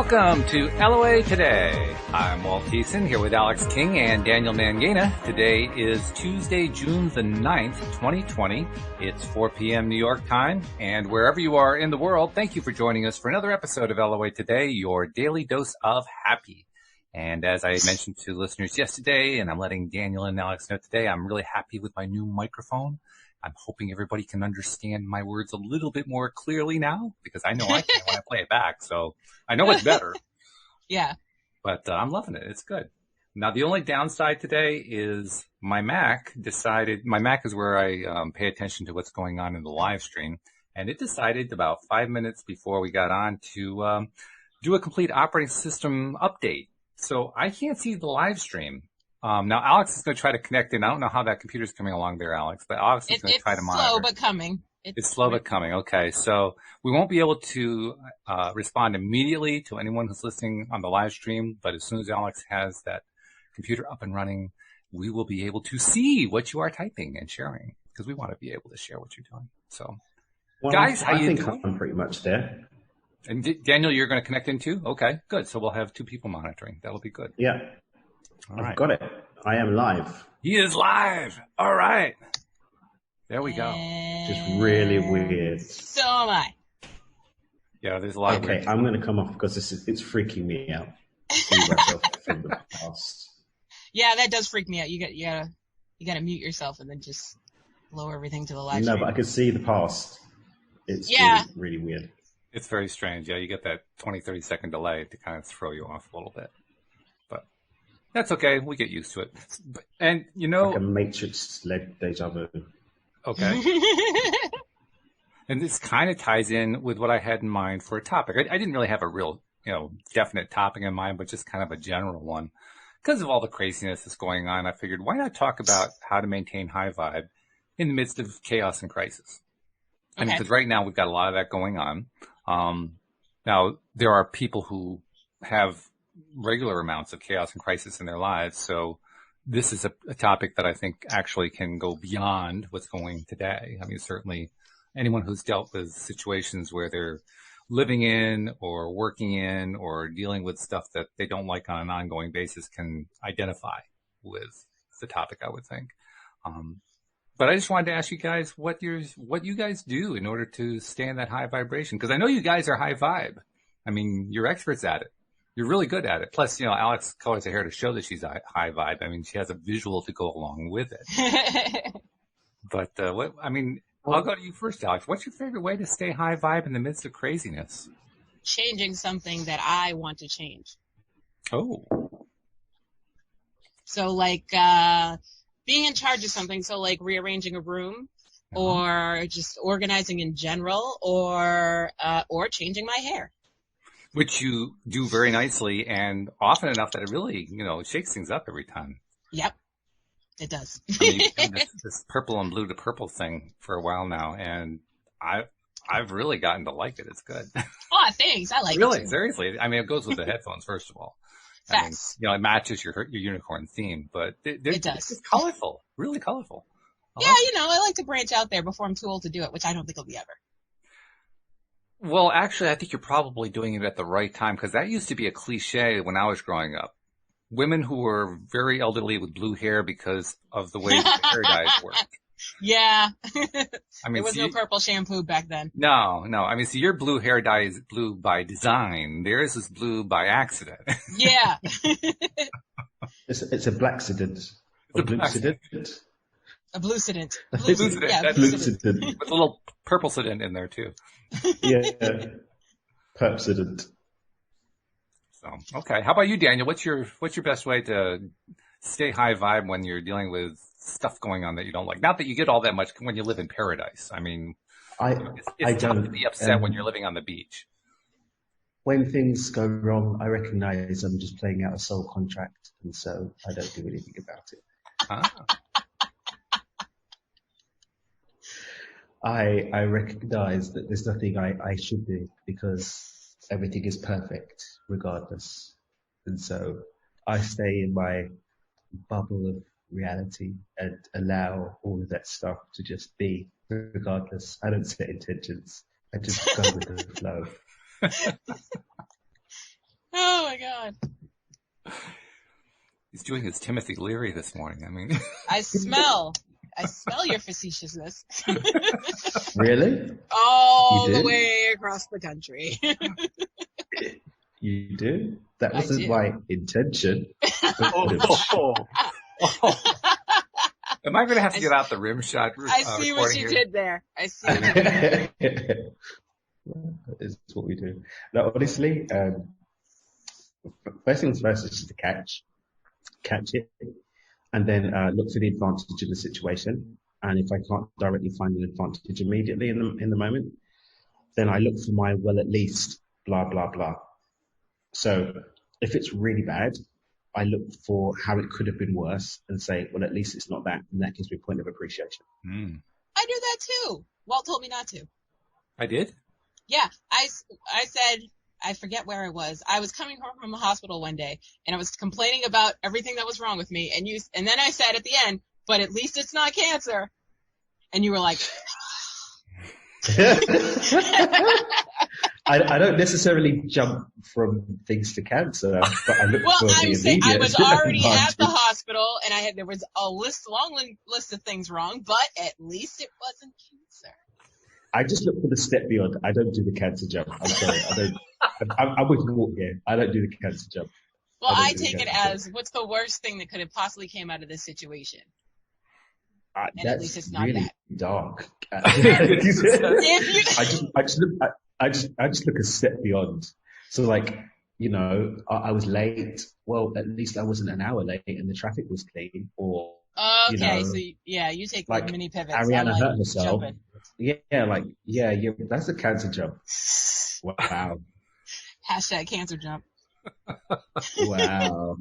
Welcome to LOA Today. I'm Walt Thiessen here with Alex King and Daniel Mangena. Today is Tuesday, June the 9th, 2020. It's 4 p.m. New York time, and wherever you are in the world, thank you for joining us for another episode of LOA Today, your daily dose of happy. And as I mentioned to listeners yesterday, and I'm letting Daniel and Alex know today, I'm really happy with my new microphone. I'm hoping everybody can understand my words a little bit more clearly now, because I know I can when I play it back, so I know it's better. Yeah. But I'm loving it. It's good. Now, the only downside today is my Mac is where I pay attention to what's going on in the live stream, and it decided about 5 minutes before we got on to do a complete operating system update. So I can't see the live stream. Now, Alex is going to try to connect in. I don't know how that computer's coming along there, Alex, but Alex is going to try to monitor. It's slow but coming. It's slow but coming. Okay, so we won't be able to respond immediately to anyone who's listening on the live stream, but as soon as Alex has that computer up and running, we will be able to see what you are typing and sharing, because we want to be able to share what you're doing. So, guys, how you doing? I think I'm pretty much there. And Daniel, you're going to connect in too? Okay, good. So we'll have two people monitoring. That'll be good. Yeah. All right. I've got it. I am live. He is live. All right. There we go. Just really weird. So am I. Yeah, there's a lot of Okay, I'm going to come off because it's freaking me out. See myself from the past. Yeah, that does freak me out. You gotta mute yourself and then just lower everything to the live No, stream. but I could see the past. It's really weird. It's very strange. Yeah, you get that 20, 30-second delay to kind of throw you off a little bit. But that's okay. We get used to it. And, you know... Like a Matrix-led deja vu. Okay. And this kind of ties in with what I had in mind for a topic. I didn't really have a real, definite topic in mind, but just kind of a general one. Because of all the craziness that's going on, I figured, why not talk about how to maintain high vibe in the midst of chaos and crisis? I mean, because right now we've got a lot of that going on. Now, there are people who have regular amounts of chaos and crisis in their lives, so this is a topic that I think actually can go beyond what's going today. I mean, certainly anyone who's dealt with situations where they're living in or working in or dealing with stuff that they don't like on an ongoing basis can identify with the topic, I would think. But I just wanted to ask you guys what you guys do in order to stay in that high vibration. Because I know you guys are high vibe. I mean, you're experts at it. You're really good at it. Plus, Alex colors her hair to show that she's high vibe. I mean, she has a visual to go along with it. But I'll go to you first, Alex. What's your favorite way to stay high vibe in the midst of craziness? Changing something that I want to change. Oh. So, being in charge of something, so rearranging a room, or just organizing in general, or changing my hair. Which you do very nicely and often enough that it really, shakes things up every time. Yep, it does. I mean, you've done this purple and blue to purple thing for a while now, and I've really gotten to like it. It's good. Oh, thanks. I like it. Really, seriously. I mean, it goes with the headphones, first of all. Facts. I mean, it matches your unicorn theme, but it does. It's colorful, really colorful. I like to branch out there before I'm too old to do it, which I don't think I'll be ever. Well, actually, I think you're probably doing it at the right time, because that used to be a cliche when I was growing up. Women who were very elderly with blue hair because of the way the hair dyes worked. Yeah. I mean, there was no purple shampoo back then. No. I mean, your blue hair dye is blue by design. Theirs is blue by accident. Yeah. It's a blackcident. A bluecident. A bluecident. Bluecident. Yeah, bluecident. With a little purple cident in there, too. Yeah. Perpcident. So, okay. How about you, Daniel? What's your best way to stay high vibe when you're dealing with stuff going on that you don't like? Not that you get all that much when you live in paradise. I mean, it's tough to be upset when you're living on the beach. When things go wrong, I recognize I'm just playing out a soul contract, and so I don't do anything about it. I recognize that there's nothing I should do because everything is perfect regardless. And so I stay in my bubble of reality and allow all of that stuff to just be regardless. I don't set intentions. I just go with the flow. Oh my God. He's doing his Timothy Leary this morning. I mean, I smell your facetiousness. Really? All You the do? way across the country. You do? That I wasn't do. my intention. oh. Am I going to have to get out the rim shot I see what recording you here? did there. I see what you did there. It's what we do. No, honestly, first things first is just to catch it, and then look for the advantage of the situation. And if I can't directly find an advantage immediately in the moment, then I look for my well, at least blah blah blah. So if it's really bad, I look for how it could have been worse and say, well, at least it's not that, and that gives me a point of appreciation. I do that too. Walt told me not to. I did? Yeah, I said, I forget where I was. I was coming home from the hospital one day, and I was complaining about everything that was wrong with me, and then I said at the end, but at least it's not cancer. And you were like, I don't necessarily jump from things to cancer, but I look well, for the I'm saying I immediate was already at the advantage. hospital, and there was a long list of things wrong, but at least it wasn't cancer. I just look for the step beyond. I don't do the cancer jump. I'm sorry. I don't. I'm with Walt here. I don't do the cancer jump. Well, I do the take it cancer as, what's the worst thing that could have possibly came out of this situation? jump. And at least That's it's not really that. dark. If you, I just look a step beyond. So like, I was late. Well, at least I wasn't an hour late and the traffic was clean. Or okay, so you take like mini pivots. Ariana on, hurt herself. Jumping. Yeah, that's a cancer jump. Wow. Hashtag cancer jump. Wow.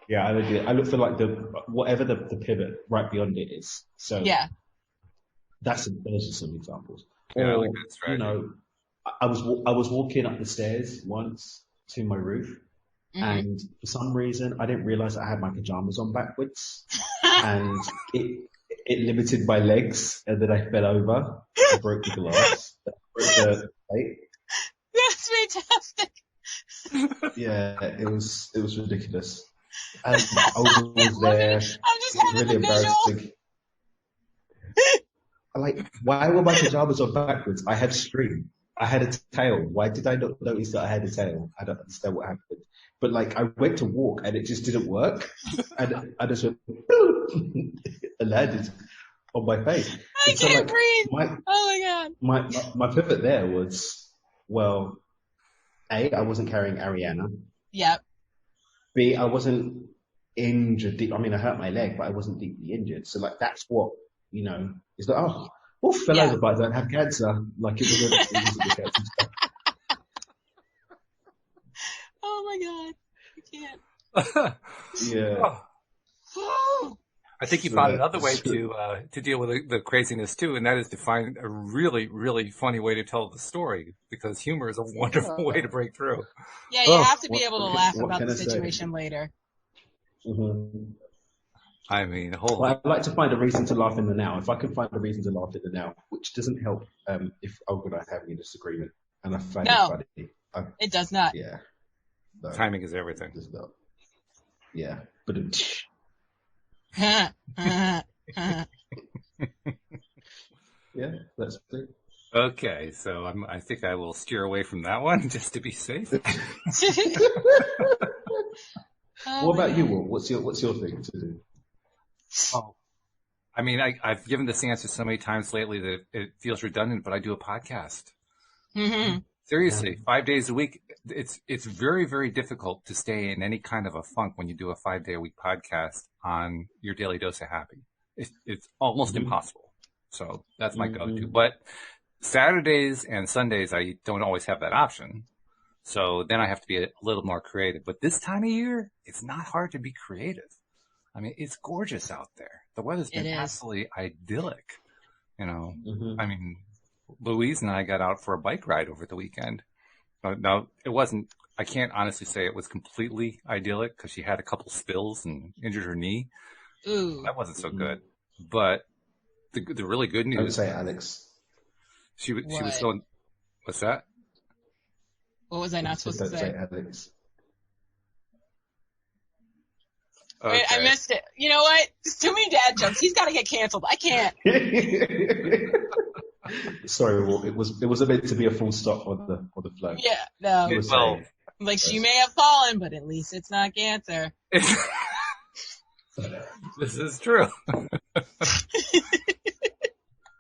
Yeah, I look for like whatever the pivot right beyond it is. So yeah, those are some examples. Yeah, I Or like that strategy. I was walking up the stairs once to my roof, and for some reason I didn't realize I had my pajamas on backwards, and it limited my legs, and then I fell over. I broke the glass. I broke the plate. That's fantastic. Yeah, it was ridiculous. And I was there. I'm just It was having really the visual. embarrassing. Why were my pajamas on backwards? I had string. I had a tail. Why did I not notice that I had a tail? I don't understand what happened. But I went to walk and it just didn't work. And I just went, and landed on my face. I can't breathe. Oh my God. My pivot there was, well, A, I wasn't carrying Ariana. Yep. B, I wasn't injured. I mean, I hurt my leg, but I wasn't deeply injured. So that's what, it's like, fell over, but I don't have cancer. It wasn't the cancer stuff. Oh my God. I can't. Yeah. I think you found another way to deal with the craziness too, and that is to find a really, really funny way to tell the story, because humor is a wonderful way to break through. Yeah, you have to be able to laugh about the situation later. Mm-hmm. I mean, I'd like to find a reason to laugh in the now. If I can find a reason to laugh in the now, which doesn't help if Olga and I are having a disagreement, and I find it funny. It does not. Yeah. No, timing is everything. It does not. Yeah. But yeah, that's it. Okay, so I think I will steer away from that one just to be safe. What about you, Will? What's your thing to do? Oh, I mean, I've given this answer so many times lately that it feels redundant, but I do a podcast. Mm-hmm. Seriously, 5 days a week. It's very, very difficult to stay in any kind of a funk when you do a 5-day-a-week podcast on your daily dose of happy. It's almost impossible. So that's my go-to. But Saturdays and Sundays, I don't always have that option. So then I have to be a little more creative. But this time of year, it's not hard to be creative. I mean, it's gorgeous out there. The weather's been absolutely idyllic. I mean, Louise and I got out for a bike ride over the weekend. Now, it wasn't, I can't honestly say it was completely idyllic because she had a couple spills and injured her knee. Ooh. That wasn't so good. But the really good news. Don't say Alex. She was going, what's that? What What was I not So supposed to don't say? say Alex. Wait, I Okay. missed it. You know what? There's too many dad jokes. He's got to get canceled. I can't. Sorry, well, it was meant to be a full stop on the flow. Yeah, no. You were Well, saying. Like, she may have fallen, but at least it's not cancer. this is true.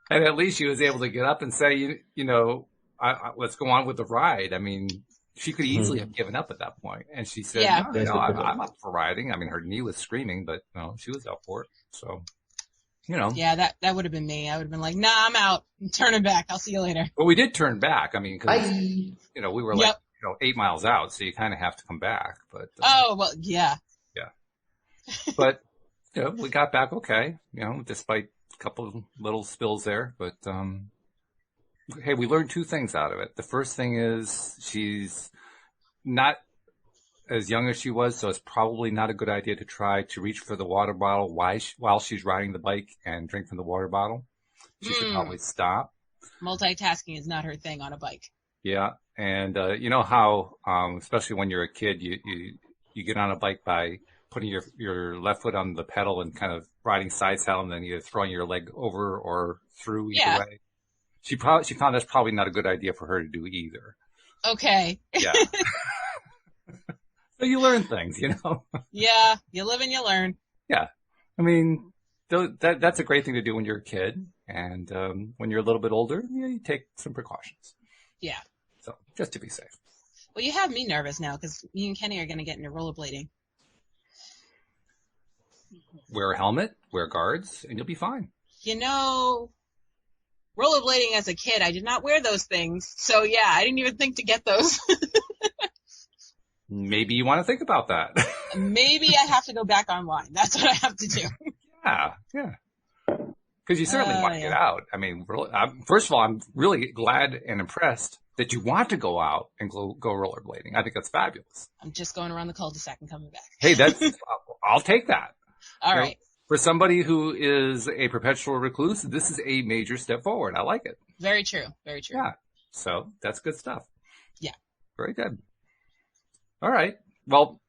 And at least she was able to get up and say, let's go on with the ride. I mean, she could easily have given up at that point. And she said, Yeah. no, I'm up for riding. I mean, her knee was screaming, but no, she was up for it. So, Yeah, that would have been me. I would have been like, nah, I'm out. I'm turning back. I'll see you later. But we did turn back. I mean, because, Bye. we were Yep. 8 miles out, so you kind of have to come back. But Oh, well, yeah. but we got back okay, despite a couple of little spills there. But hey, we learned two things out of it. The first thing is she's not as young as she was, so it's probably not a good idea to try to reach for the water bottle while she's riding the bike and drink from the water bottle. She should probably stop. Multitasking is not her thing on a bike. Yeah, and you know how, especially when you're a kid, you get on a bike by putting your left foot on the pedal and kind of riding side saddle, and then either throwing your leg over or through either way. She found that's probably not a good idea for her to do either. Okay. Yeah. So you learn things, Yeah, you live and you learn. Yeah. I mean, that's a great thing to do when you're a kid, and when you're a little bit older, you take some precautions. Yeah. So just to be safe. Well, you have me nervous now because me and Kenny are going to get into rollerblading. Wear a helmet, wear guards, and you'll be fine. Rollerblading as a kid, I did not wear those things. So, yeah, I didn't even think to get those. Maybe you want to think about that. Maybe I have to go back online. That's what I have to do. Yeah. Because you certainly want to get out. I mean, first of all, I'm really glad and impressed that you want to go out and go rollerblading. I think that's fabulous. I'm just going around the cul-de-sac and coming back. Hey, I'll take that. All right. For somebody who is a perpetual recluse, this is a major step forward. I like it. Very true. Very true. Yeah. So that's good stuff. Yeah. Very good. All right. Well,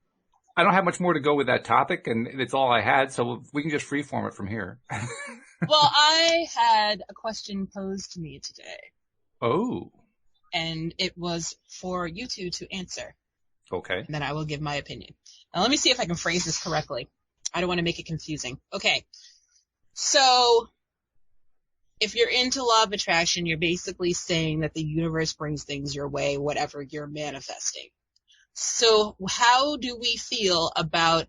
I don't have much more to go with that topic, and it's all I had, so we can just freeform it from here. Well, I had a question posed to me today. Oh. And it was for you two to answer. Okay. And then I will give my opinion. Now, let me see if I can phrase this correctly. I don't want to make it confusing. Okay. So, if you're into law of attraction, you're basically saying that the universe brings things your way, whatever you're manifesting. So, how do we feel about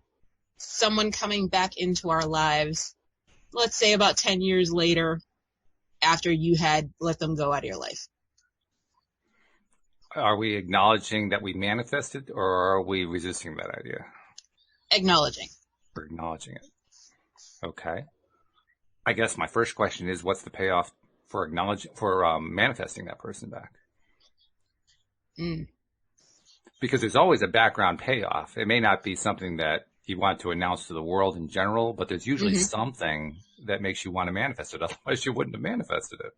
someone coming back into our lives, let's say about 10 years later, after you had let them go out of your life? Are we acknowledging that we manifested, or are we resisting that idea? Acknowledging. We're acknowledging it. Okay. I guess my first question is, what's the payoff for manifesting that person back? Because there's always a background payoff. It may not be something that you want to announce to the world in general, but there's usually something that makes you want to manifest it. Otherwise, you wouldn't have manifested it.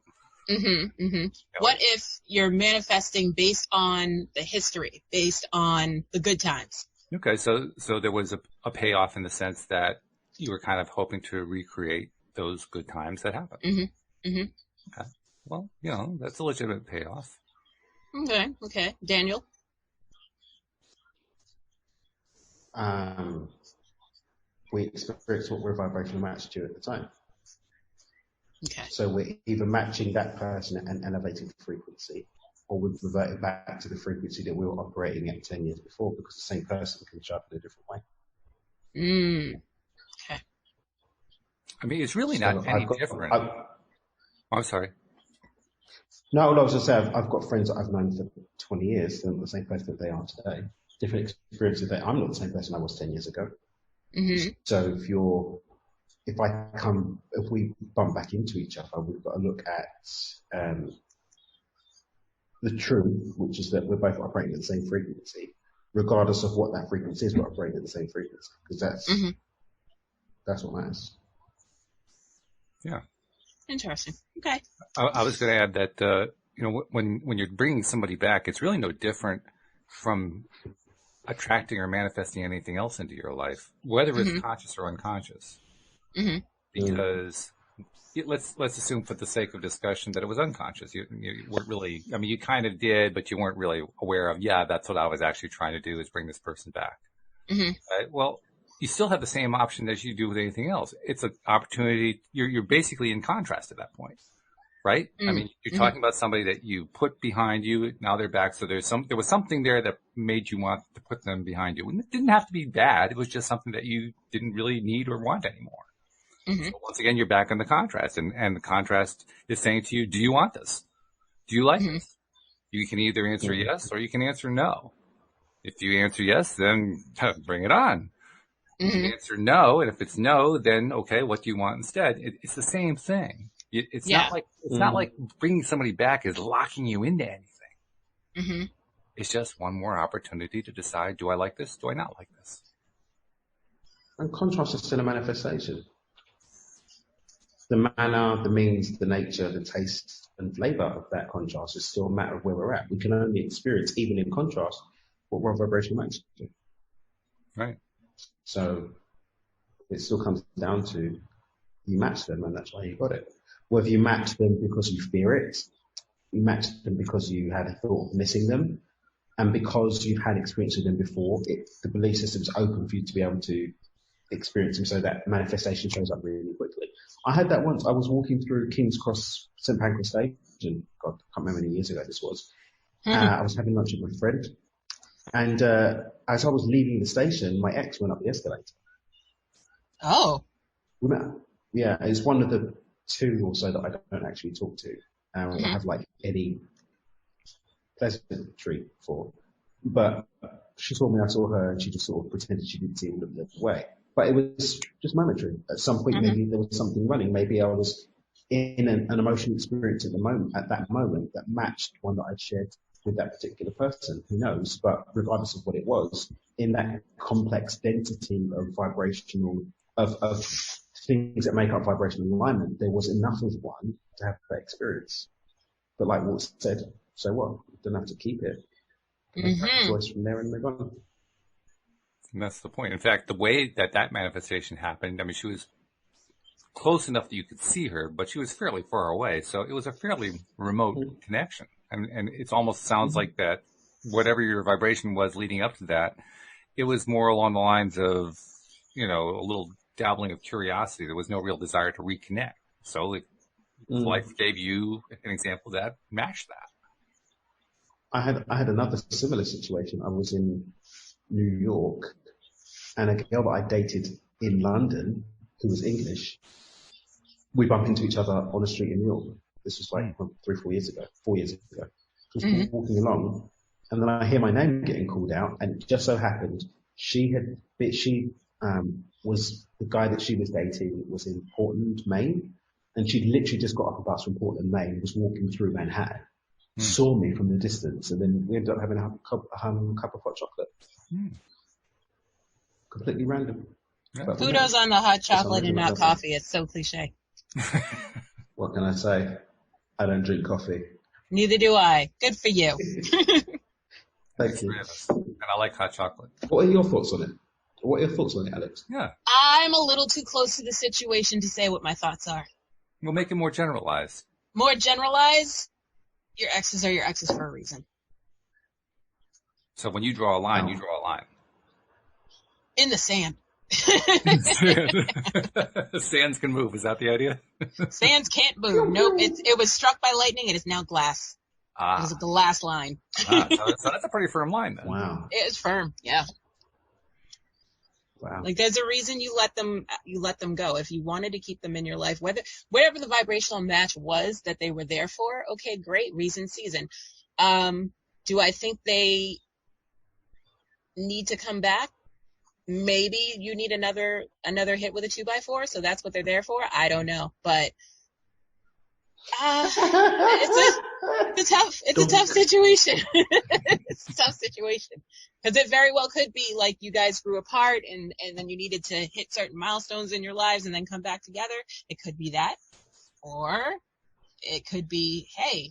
What if you're manifesting based on the history, based on the good times? Okay, so there was a payoff in the sense that you were kind of hoping to recreate those good times that happened. Okay. Well, that's a legitimate payoff. Okay. Daniel? We experience what we're vibrational matched to at the time. Okay. So we're either matching that person and elevating frequency, or we're reverting back to the frequency that we were operating at 10 years before, because the same person can show up in a different way. Okay. I mean, it's really not any different. I'm sorry. No, what I was going to say, I've got friends that I've known for 20 years. They're not the same person that they are today. Different experiences that I'm not the same person I was 10 years ago. So if we bump back into each other, we've got to look at the truth, which is that we're both operating at the same frequency, regardless of what that frequency is. We're operating at the same frequency, because that's what matters. Yeah. Interesting. Okay. I was going to add that when you're bringing somebody back, it's really no different from attracting or manifesting anything else into your life, whether it's conscious or unconscious. Mm-hmm. Because let's assume, for the sake of discussion, that it was unconscious. You weren't really, I mean, you kind of did, but you weren't really aware of, yeah, that's what I was actually trying to do, is bring this person back. Mm-hmm. Right? Well, you still have the same option as you do with anything else. It's an opportunity. You're basically in contrast at that point, right? I mean, you're talking about somebody that you put behind you. Now they're back. So there was something there that made you want to put them behind you. And it didn't have to be bad. It was just something that you didn't really need or want anymore. Mm-hmm. So once again, you're back in the contrast, and the contrast is saying to you, do you want this? Do you like this? You can either answer yes or you can answer no. If you answer yes, then bring it on. If you answer no, and if it's no, then okay, what do you want instead? It's the same thing. It's not like bringing somebody back is locking you into anything. Mm-hmm. It's just one more opportunity to decide, do I like this? Do I not like this? And contrast is still a manifestation. The manner, the means, the nature, the taste and flavour of that contrast is still a matter of where we're at. We can only experience, even in contrast, what one vibration matches to. Right. So it still comes down to, you match them, and that's why you got it. Whether you match them because you fear it, you match them because you had a thought of missing them, and because you've had experience with them before, the belief system's open for you to be able to experience them, so that manifestation shows up really quickly. I had that once. I was walking through King's Cross, St Pancras Station. God, I can't remember how many years ago this was. I was having lunch with my friend, and as I was leaving the station, my ex went up the escalator. Oh. We met. Yeah, it's one of the two or so that I don't actually talk to. I have like any pleasantry for. But she saw me, I saw her, and she just sort of pretended she didn't see me, looked the other way. But it was just momentary. At some point, maybe there was something running. Maybe I was in an emotional experience at that moment that matched one that I'd shared with that particular person. Who knows? But regardless of what it was, in that complex density of vibrational, of things that make up vibrational alignment, there was enough of one to have that experience. But like Walt said, so what? You don't have to keep it. Make that choice from there and move on. And that's the point. In fact, the way that manifestation happened, I mean, she was close enough that you could see her, but she was fairly far away. So it was a fairly remote connection. And it almost sounds like that whatever your vibration was leading up to that, it was more along the lines of, a little dabbling of curiosity. There was no real desire to reconnect. So life gave you an example that matched that. I had another similar situation. I was in New York, and a girl that I dated in London, who was English, we bumped into each other on the street in New York. This was like 4 years ago. She was walking along, and then I hear my name getting called out, and it just so happened she was the guy that she was dating was in Portland, Maine, and she'd literally just got off a bus from Portland, Maine, was walking through Manhattan. Saw me from the distance, and then we ended up having a cup of hot chocolate. Completely random. Yeah. Kudos on the hot chocolate and not coffee. It's so cliche. What can I say? I don't drink coffee. Neither do I. Good for you. Thank you. And I like hot chocolate. What are your thoughts on it? What are your thoughts on it, Alex? Yeah. I'm a little too close to the situation to say what my thoughts are. We'll make it more generalized. More generalized? Your exes are your exes for a reason. So when you draw a line, you draw a line. In the sand. Sands can move. Is that the idea? Sands can't move. Nope. It was struck by lightning. It is now glass. It is a glass line. So that's a pretty firm line then. Wow. It is firm. Yeah. Wow. Like there's a reason you let them go. If you wanted to keep them in your life, whatever the vibrational match was that they were there for, okay, great, reason, season. Do I think they need to come back? Maybe you need another hit with a 2x4, so that's what they're there for. I don't know, but it's a tough situation. It's a tough situation because it very well could be like you guys grew apart and then you needed to hit certain milestones in your lives and then come back together. It could be that, or it could be, hey,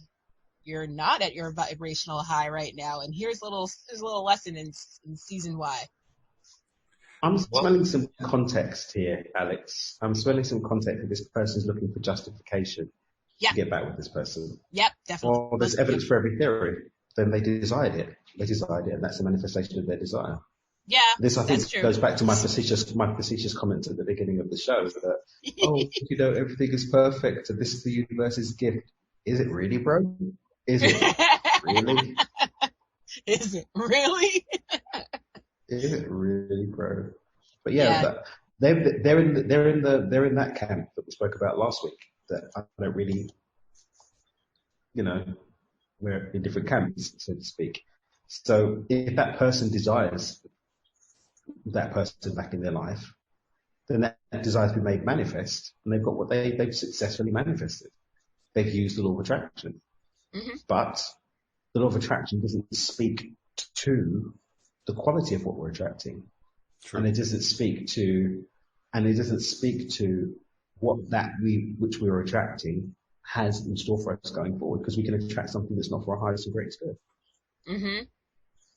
you're not at your vibrational high right now, and here's a little lesson in season Y. I'm Well, smelling some context here, Alex. I'm smelling some context that this person's looking for justification Yeah. to get back with this person. Yep, definitely. Well, there's evidence for every theory. Then they desired it. They desired it, and that's a manifestation of their desire. Yeah, This, I think, that's true. goes back to my facetious comment at the beginning of the show that, everything is perfect, and this is the universe's gift. Is it really, bro? Is it really? Is it really? Is it really, bro? But they're in that camp that we spoke about last week. That I don't really, we're in different camps, so to speak. So if that person desires that person back in their life, then that desire to be made manifest, and they've got what they've successfully manifested. They've used the law of attraction, but the law of attraction doesn't speak to the quality of what we're attracting. True. And it doesn't speak to what which we're attracting has in store for us going forward, because we can attract something that's not for our highest and greatest good. Mm-hmm.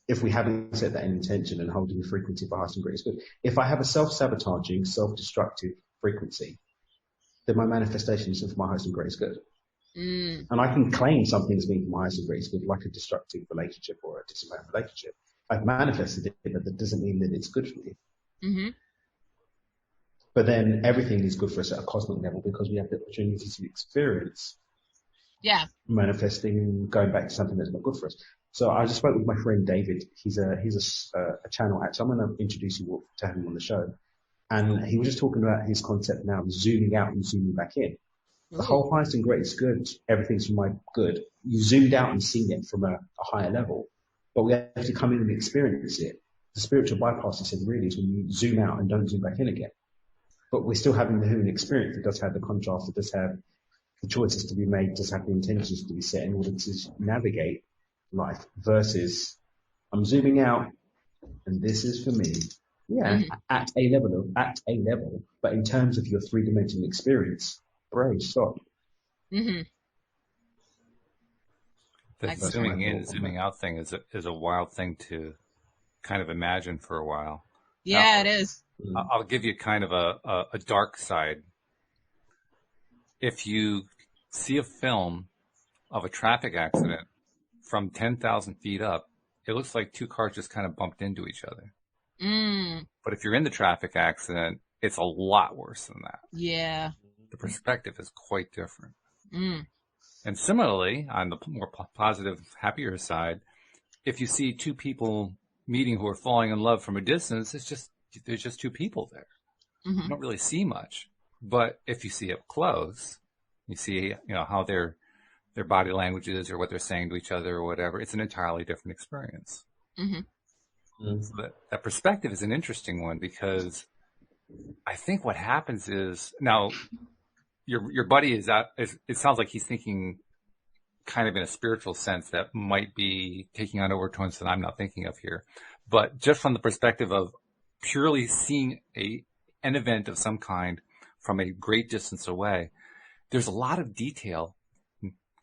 If we haven't set that intention and holding the frequency for highest and greatest good. If I have a self-sabotaging, self-destructive frequency, then my manifestation is for my highest and greatest good. Mm. And I can claim something as being for my highest and greatest good, like a destructive relationship or a dissimilar relationship. I've manifested it, but that doesn't mean that it's good for me. Mm-hmm. But then everything is good for us at a cosmic level because we have the opportunity to experience manifesting and going back to something that's not good for us. So I just spoke with my friend David. He's a channel actor. I'm going to introduce you to him on the show. And he was just talking about his concept now of zooming out and zooming back in. The whole highest and greatest good, everything's for my good. You zoomed out and seen it from a higher level, but we have to come in and experience it. The spiritual bypass, he said, really is when you zoom out and don't zoom back in again. But we're still having the human experience. It does have the contrast. It does have the choices to be made. It does have the intentions to be set in order to navigate life versus I'm zooming out and this is for me. Yeah, at a level. But in terms of your three-dimensional experience, bro, stop. Mm-hmm. The zooming in, zooming out thing is a wild thing to kind of imagine for a while. Yeah, it is. I'll give you kind of a dark side. If you see a film of a traffic accident from 10,000 feet up, it looks like two cars just kind of bumped into each other. Mm. But if you're in the traffic accident, it's a lot worse than that. Yeah. The perspective is quite different. Mm. And similarly, on the more positive, happier side, if you see two people meeting who are falling in love from a distance, there's just two people there. Mm-hmm. You don't really see much. But if you see up close, you see, how their body language is or what they're saying to each other or whatever, it's an entirely different experience. Mm-hmm. So that perspective is an interesting one because I think what happens is now your buddy it sounds like he's thinking kind of in a spiritual sense that might be taking on overtones that I'm not thinking of here. But just from the perspective of purely seeing an event of some kind from a great distance away, there's a lot of detail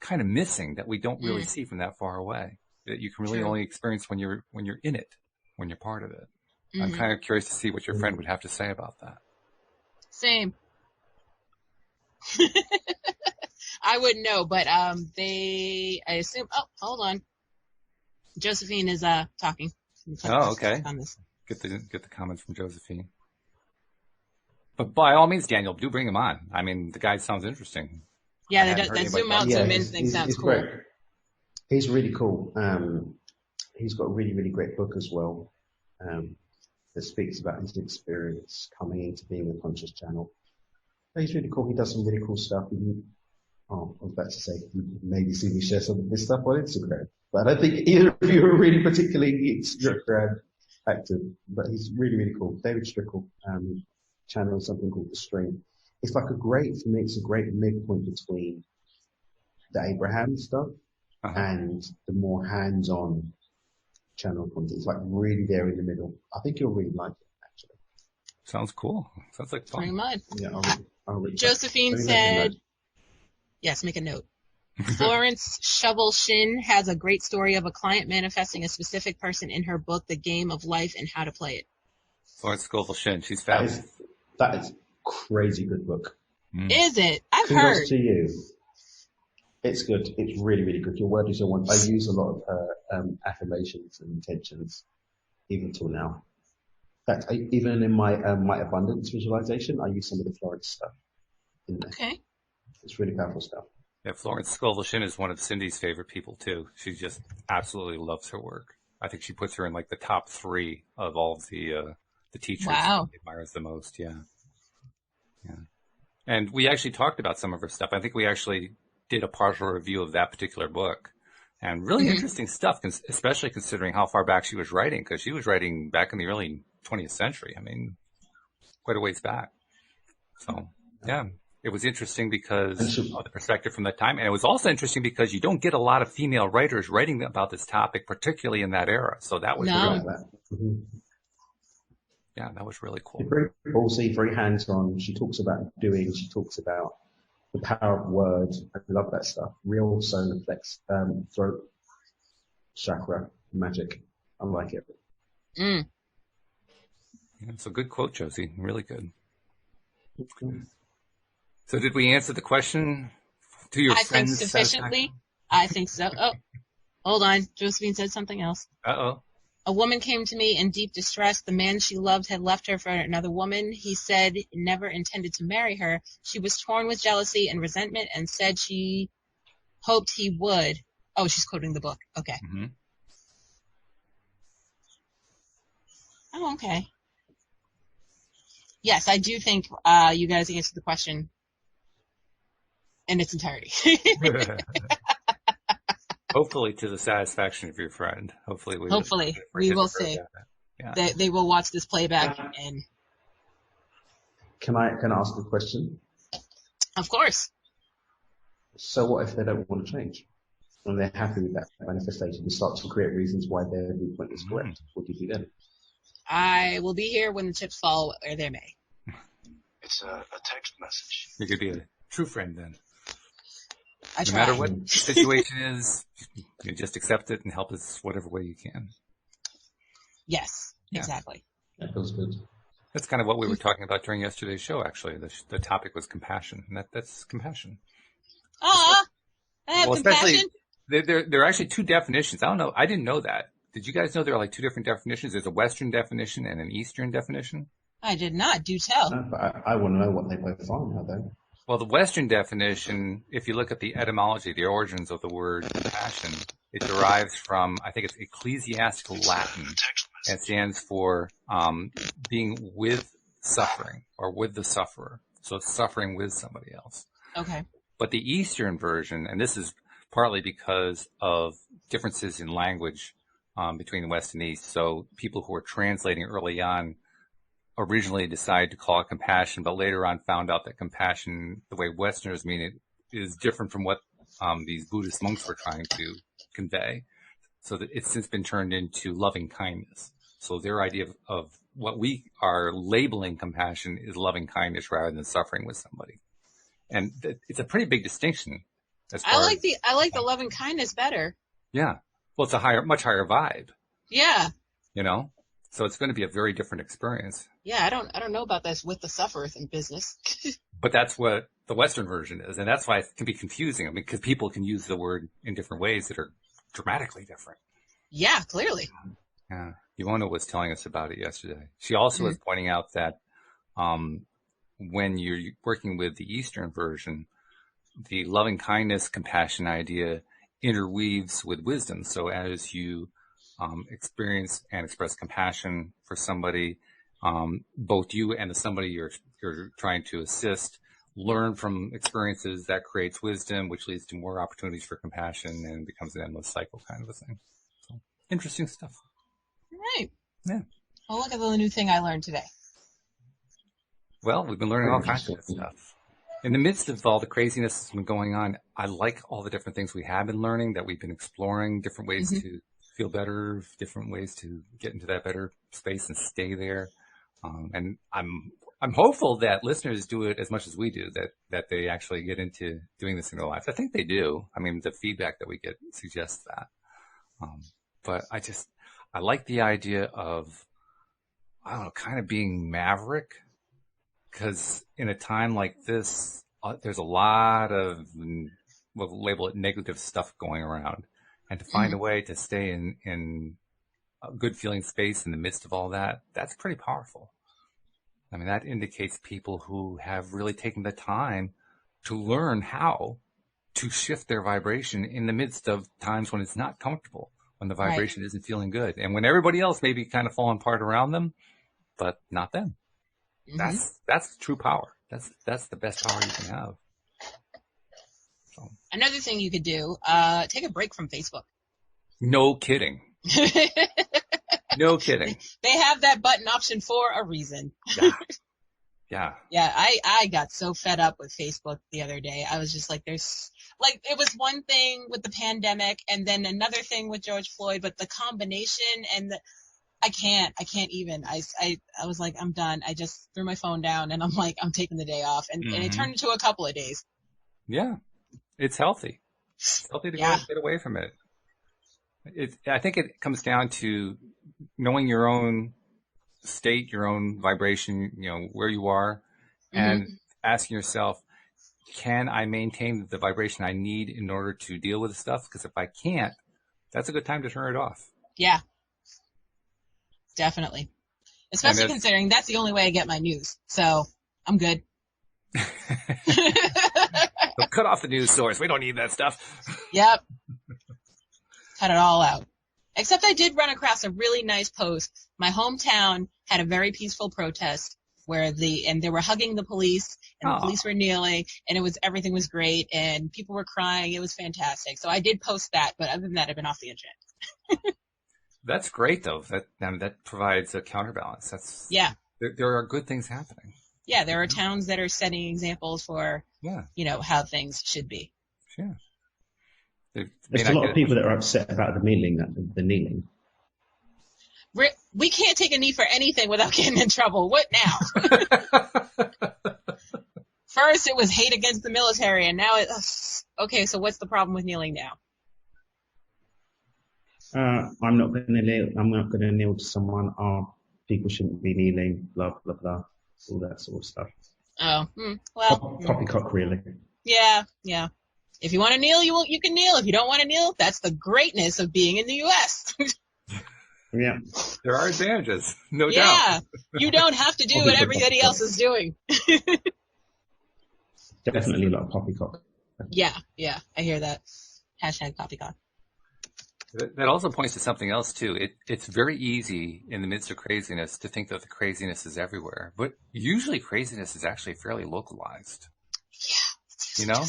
kind of missing that we don't really see from that far away, that you can really only experience when you're in it, when you're part of it. Mm-hmm. I'm kind of curious to see what your friend would have to say about that. Same. I wouldn't know, but I assume. Oh, hold on. Josephine is talking. Oh, okay. On this. Get the comments from Josephine. But by all means, Daniel, do bring him on. I mean, the guy sounds interesting. Yeah, that zoom out, zoom in thing sounds cool. Great. He's really cool. He's got a really, really great book as well that speaks about his experience coming into being a conscious channel. He's really cool. He does some really cool stuff. I was about to say, you maybe see me share some of this stuff on Instagram. But I don't think either of you are really particularly Instagram active. But he's really, really cool. David Strickle channel something called The Stream. It's like for me, it's a great midpoint between the Abraham stuff and the more hands-on channel content. It's like really there in the middle. I think you'll really like it, actually. Sounds cool. Sounds like fun. Pretty much. Yeah, I'll Josephine said, yes, make a note. Florence Shovel Shin has a great story of a client manifesting a specific person in her book, The Game of Life and How to Play It. Florence Scovel Shin, she's That fabulous. is crazy good book. Is it? I've Kudos heard. to you. It's good. It's really, really good. Your word is your word. I use a lot of her affirmations and intentions even till now. In fact, even in my my abundance visualization, I use some of the Florence stuff in there. Okay. It's really powerful stuff. Yeah, Florence Scovel Shin is one of Cindy's favorite people too. She just absolutely loves her work. I think she puts her in like the top 3 of all of the teachers Wow. she admires the most. Yeah. Yeah. And we actually talked about some of her stuff. I think we actually did a partial review of that particular book. And really interesting stuff, especially considering how far back she was writing, because she was writing back in the early 20th century. I mean, quite a ways back. So, yeah, it was interesting because of the perspective from that time. And it was also interesting because you don't get a lot of female writers writing about this topic, particularly in that era. So that was No. really, yeah, that was really cool. Very ballsy, very hands-on. She talks about doing. She talks about the power of words. I love that stuff. Real solar flex, throat chakra magic. I like it. Mm. Yeah, it's a good quote, Josie. Really good. So did we answer the question to your I think friend's sufficiently. I think so. Oh, hold on. Josephine said something else. Uh-oh. A woman came to me in deep distress. The man she loved had left her for another woman. He said he never intended to marry her. She was torn with jealousy and resentment and said she hoped he would. Oh, she's quoting the book. Okay. Mm-hmm. Oh, okay. Yes, I do think you guys answered the question in its entirety. Hopefully to the satisfaction of your friend. Hopefully we will see. Yeah. They will watch this playback and Can I ask a question? of course. So what if they don't want to change? And they're happy with that manifestation and start to create reasons why their viewpoint is correct? What do you do then? I will be here when the chips fall where they may. It's a text message. You could be a true friend then. I No try. matter what the situation is, you just accept it and help us whatever way you can. Yes, Yeah. exactly. That feels good. That's kind of what we were talking about during yesterday's show, actually. The topic was compassion, and that's compassion. Aw, I have especially, compassion. there are actually 2 definitions. I don't know. I didn't know that. Did you guys know there are like 2 different definitions? There's a Western definition and an Eastern definition. I did not. Do tell. But I want to know what they both are now, though. Well, the Western definition, if you look at the etymology, the origins of the word compassion, it derives from, I think it's ecclesiastical Latin. And it stands for being with suffering or with the sufferer. So it's suffering with somebody else. Okay. But the Eastern version, and this is partly because of differences in language between the West and East. So people who were translating early on originally decided to call it compassion, but later on found out that compassion, the way Westerners mean it, is different from what these Buddhist monks were trying to convey. So that it's since been turned into loving kindness. So their idea of what we are labeling compassion is loving kindness rather than suffering with somebody. And it's a pretty big distinction. I like the loving kindness better. Yeah. Well, it's a much higher vibe. Yeah. You know? So it's going to be a very different experience. Yeah, I don't know about this with the sufferers in business. But that's what the Western version is. And that's why it can be confusing. I mean, because people can use the word in different ways that are dramatically different. Yeah, clearly. Yeah. Ioana was telling us about it yesterday. She also was pointing out that when you're working with the Eastern version, the loving kindness, compassion idea interweaves with wisdom. So as you experience and express compassion for somebody, both you and the somebody you're trying to assist learn from experiences that creates wisdom, which leads to more opportunities for compassion and becomes an endless cycle kind of a thing. So interesting stuff. Right. Yeah. Well, look at the new thing I learned today. Well, we've been learning all kinds of stuff. In the midst of all the craziness that's been going on, I like all the different things we have been learning, that we've been exploring, different ways to feel better, different ways to get into that better space and stay there. And I'm I'm hopeful that listeners do it as much as we do, that they actually get into doing this in their lives. I think they do. I mean, the feedback that we get suggests that. But I like the idea of, I don't know, kind of being maverick, because in a time like this, there's a lot of, we'll label it negative stuff going around, and to find a way to stay in a good feeling space in the midst of all that, that's pretty powerful. I mean, that indicates people who have really taken the time to learn how to shift their vibration in the midst of times when it's not comfortable, when the vibration isn't feeling good, and when everybody else may be kind of falling apart around them, but not them. That's true power. That's the best power you can have. So. Another thing you could do, take a break from Facebook. No kidding. No kidding. They have that button option for a reason. Yeah. Yeah, I got so fed up with Facebook the other day. I was just like, it was one thing with the pandemic and then another thing with George Floyd, but the combination and I can't even. I was like, I'm done. I just threw my phone down and I'm like, I'm taking the day off. And it turned into a couple of days. Yeah. It's healthy. It's healthy to get away from it. I think it comes down to knowing your own state, your own vibration, where you are, and asking yourself, can I maintain the vibration I need in order to deal with the stuff? Because if I can't, that's a good time to turn it off. Yeah, definitely. Especially considering that's the only way I get my news. So I'm good. So cut off the news source. We don't need that stuff. Yep. Cut it all out. Except I did run across a really nice post. My hometown had a very peaceful protest and they were hugging the police and the police were kneeling and everything was great and people were crying. It was fantastic. So I did post that, but other than that, I've been off the internet. That's great though. That provides a counterbalance. There are good things happening. Yeah. There are towns that are setting examples for, how things should be. Sure. There's a lot of people that are upset about the kneeling. We can't take a knee for anything without getting in trouble. What now? First, it was hate against the military, and now okay. So what's the problem with kneeling now? I'm not going to kneel. I'm not going to kneel to someone. People shouldn't be kneeling. Blah blah blah. All that sort of stuff. Oh, well. Poppycock, really. Yeah. If you want to kneel, you can kneel. If you don't want to kneel, that's the greatness of being in the U.S. Yeah. There are advantages, no doubt. Yeah. You don't have to do what everybody else is doing. Definitely a lot of poppycock. Yeah. I hear that. Hashtag poppycock. That also points to something else, too. It's very easy in the midst of craziness to think that the craziness is everywhere. But usually craziness is actually fairly localized. Yeah.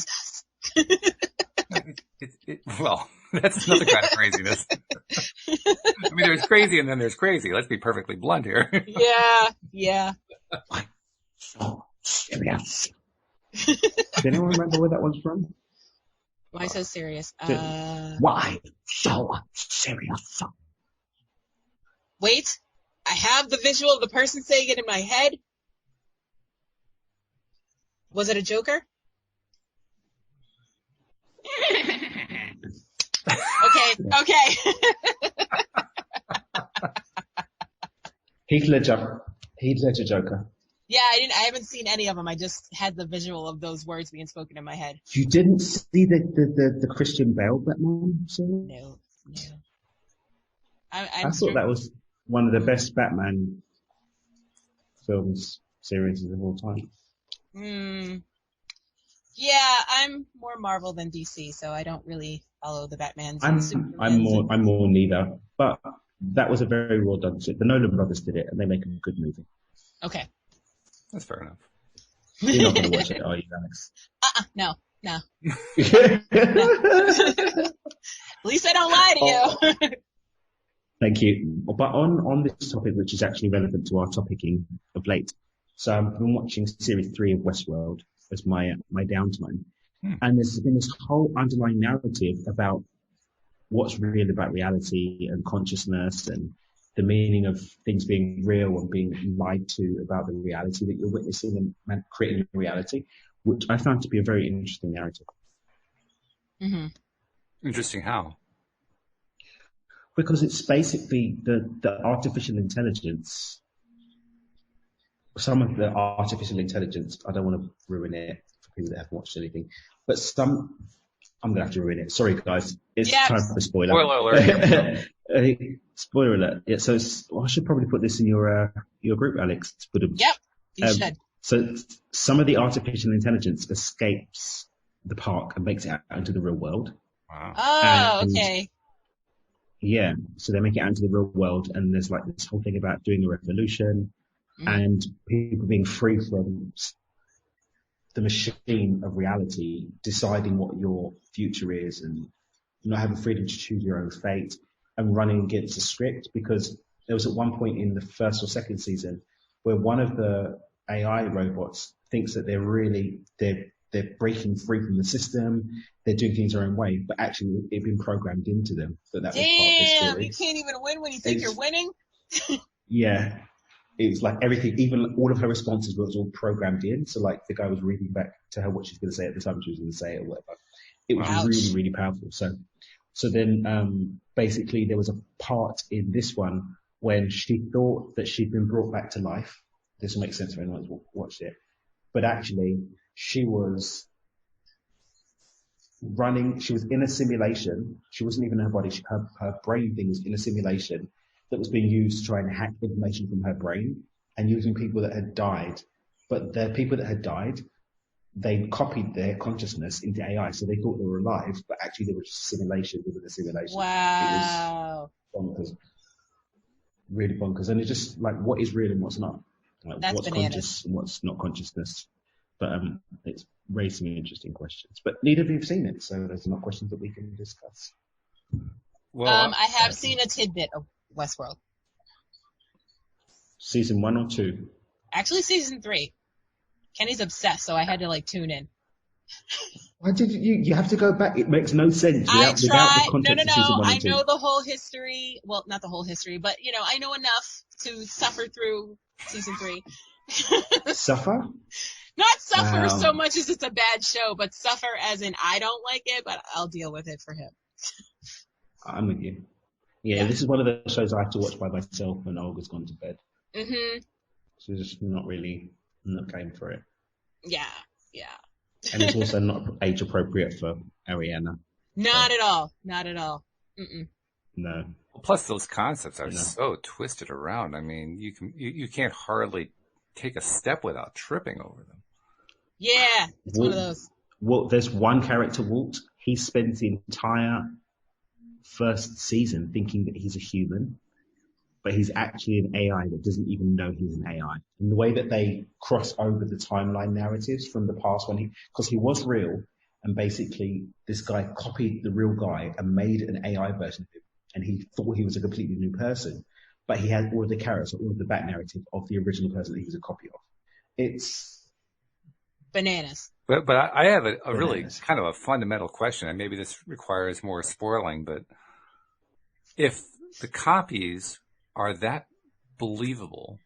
Well, that's another kind of craziness. I mean, there's crazy and then there's crazy. Let's be perfectly blunt here. Yeah. So serious. Does anyone remember where that one's from? Why so serious? Why so serious? Wait, I have the visual of the person saying it in my head. Was it a Joker? Okay. Heath Ledger Joker. Yeah, I haven't seen any of them. I just had the visual of those words being spoken in my head. You didn't see the Christian Bale Batman series? No. I thought that was one of the best Batman series of all time. Yeah, I'm more Marvel than DC, so I don't really follow the Batmans. I'm more neither, but that was a very well done. The Nolan brothers did it, and they make a good movie. Okay. That's fair enough. You're not going to watch it, are you, Alex? No. At least I don't lie to you. Thank you. But on this topic, which is actually relevant to our topicing of late, so I've been watching series 3 of Westworld as my downtime, and there's been this whole underlying narrative about what's real about reality and consciousness and the meaning of things being real and being lied to about the reality that you're witnessing and creating a reality, which I found to be a very interesting narrative. Mm-hmm. Interesting how? Because it's basically the artificial intelligence. Some of the artificial intelligence, I don't want to ruin it for people that haven't watched anything, but I'm going to have to ruin it. Sorry, guys. It's time for a spoiler. Spoiler alert. Spoiler alert. Yeah, so I should probably put this in your group, Alex. Yep, you should. So some of the artificial intelligence escapes the park and makes it out into the real world. Wow. Oh, okay. Yeah, so they make it out into the real world, and there's like this whole thing about doing a revolution and people being free from the machine of reality, deciding what your future is and not having freedom to choose your own fate and running against the script. Because there was at one point in the first or second season where one of the AI robots thinks that they're breaking free from the system, they're doing things their own way, but actually it's been programmed into them that was part of their story. You can't even win when you think you're winning. Yeah. It was like everything, even all of her responses was all programmed in. So like the guy was reading back to her what she's going to say at the time she was going to say it or whatever. It was really, really powerful. So then basically there was a part in this one when she thought that she'd been brought back to life. This will make sense if anyone's watched it. But actually she was in a simulation. She wasn't even in her body. Her brain thing was in a simulation that was being used to try and hack information from her brain and using people that had died. But the people that had died, they copied their consciousness into AI. So they thought they were alive, but actually they were just a simulation within a simulation. Wow. It was bonkers. Really bonkers. And it's just like, what is real and what's not? Like, That's what's bananas. conscious and what's not consciousness? But it's raised some interesting questions. But neither of you have seen it, so there's not questions that we can discuss. Well, I have seen a tidbit of Westworld. Season 1 or 2? Actually, season 3. Kenny's obsessed, so I had to two in. Why did you have to go back? It makes no sense without the context of season 1 and 2. I know the whole history. Well, not the whole history, but I know enough to suffer through season 3. Suffer? Not suffer so much as it's a bad show, but suffer as in I don't like it, but I'll deal with it for him. I'm with you. Yeah, this is one of the shows I have to watch by myself when Olga's gone to bed. Mm-hmm. So just not game for it. Yeah. And it's also not age appropriate for Ariana. Not at all. Mm-mm. No. Plus, those concepts are so twisted around. I mean, you can't hardly take a step without tripping over them. Yeah, it's one of those. Well, there's one character, Walt. He spends the entire first season thinking that he's a human, but he's actually an AI that doesn't even know he's an AI. And the way that they cross over the timeline narratives from the past because he was real, and basically this guy copied the real guy and made an AI version of him, and he thought he was a completely new person, but he had all of the characters, all of the back narrative of the original person that he was a copy of. It's bananas. But I have a really kind of a fundamental question, and maybe this requires more spoiling, but if the copies are that believable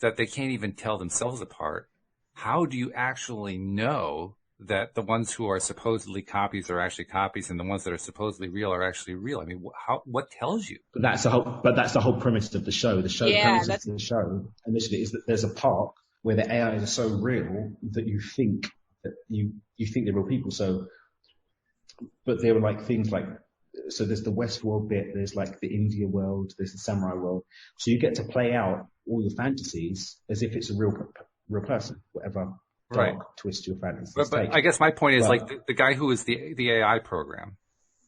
that they can't even tell themselves apart, how do you actually know that the ones who are supposedly copies are actually copies and the ones that are supposedly real are actually real? I mean, what tells you? But that's the whole premise of the show. The premise of the show initially is that there's a park where the AIs are so real that you think that you think they're real people. So, but there were things so there's the Westworld bit, there's the India world, there's the samurai world. So you get to play out all your fantasies as if it's a real person, whatever dark twist your fantasies But I guess my point is the guy who was the AI program,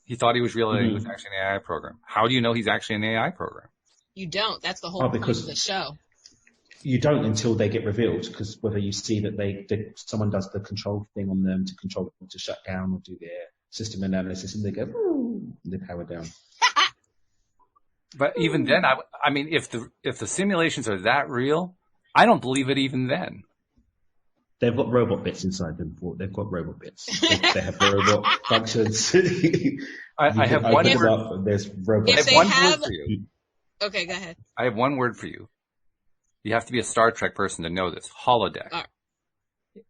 he thought he was real and he was actually an AI program. How do you know he's actually an AI program? You don't. That's the whole point of the show. You don't until they get revealed, because whether you see that someone does the control thing on them to control them to shut down or do their system analysis, and they go, and they power down. But even then, I mean, if the simulations are that real, I don't believe it even then. They've got robot bits inside them. They've got robot bits. They have robot functions. I have one word. There's robots. I have one word for you. Okay, go ahead. I have one word for you. You have to be a Star Trek person to know this. Holodeck. All right.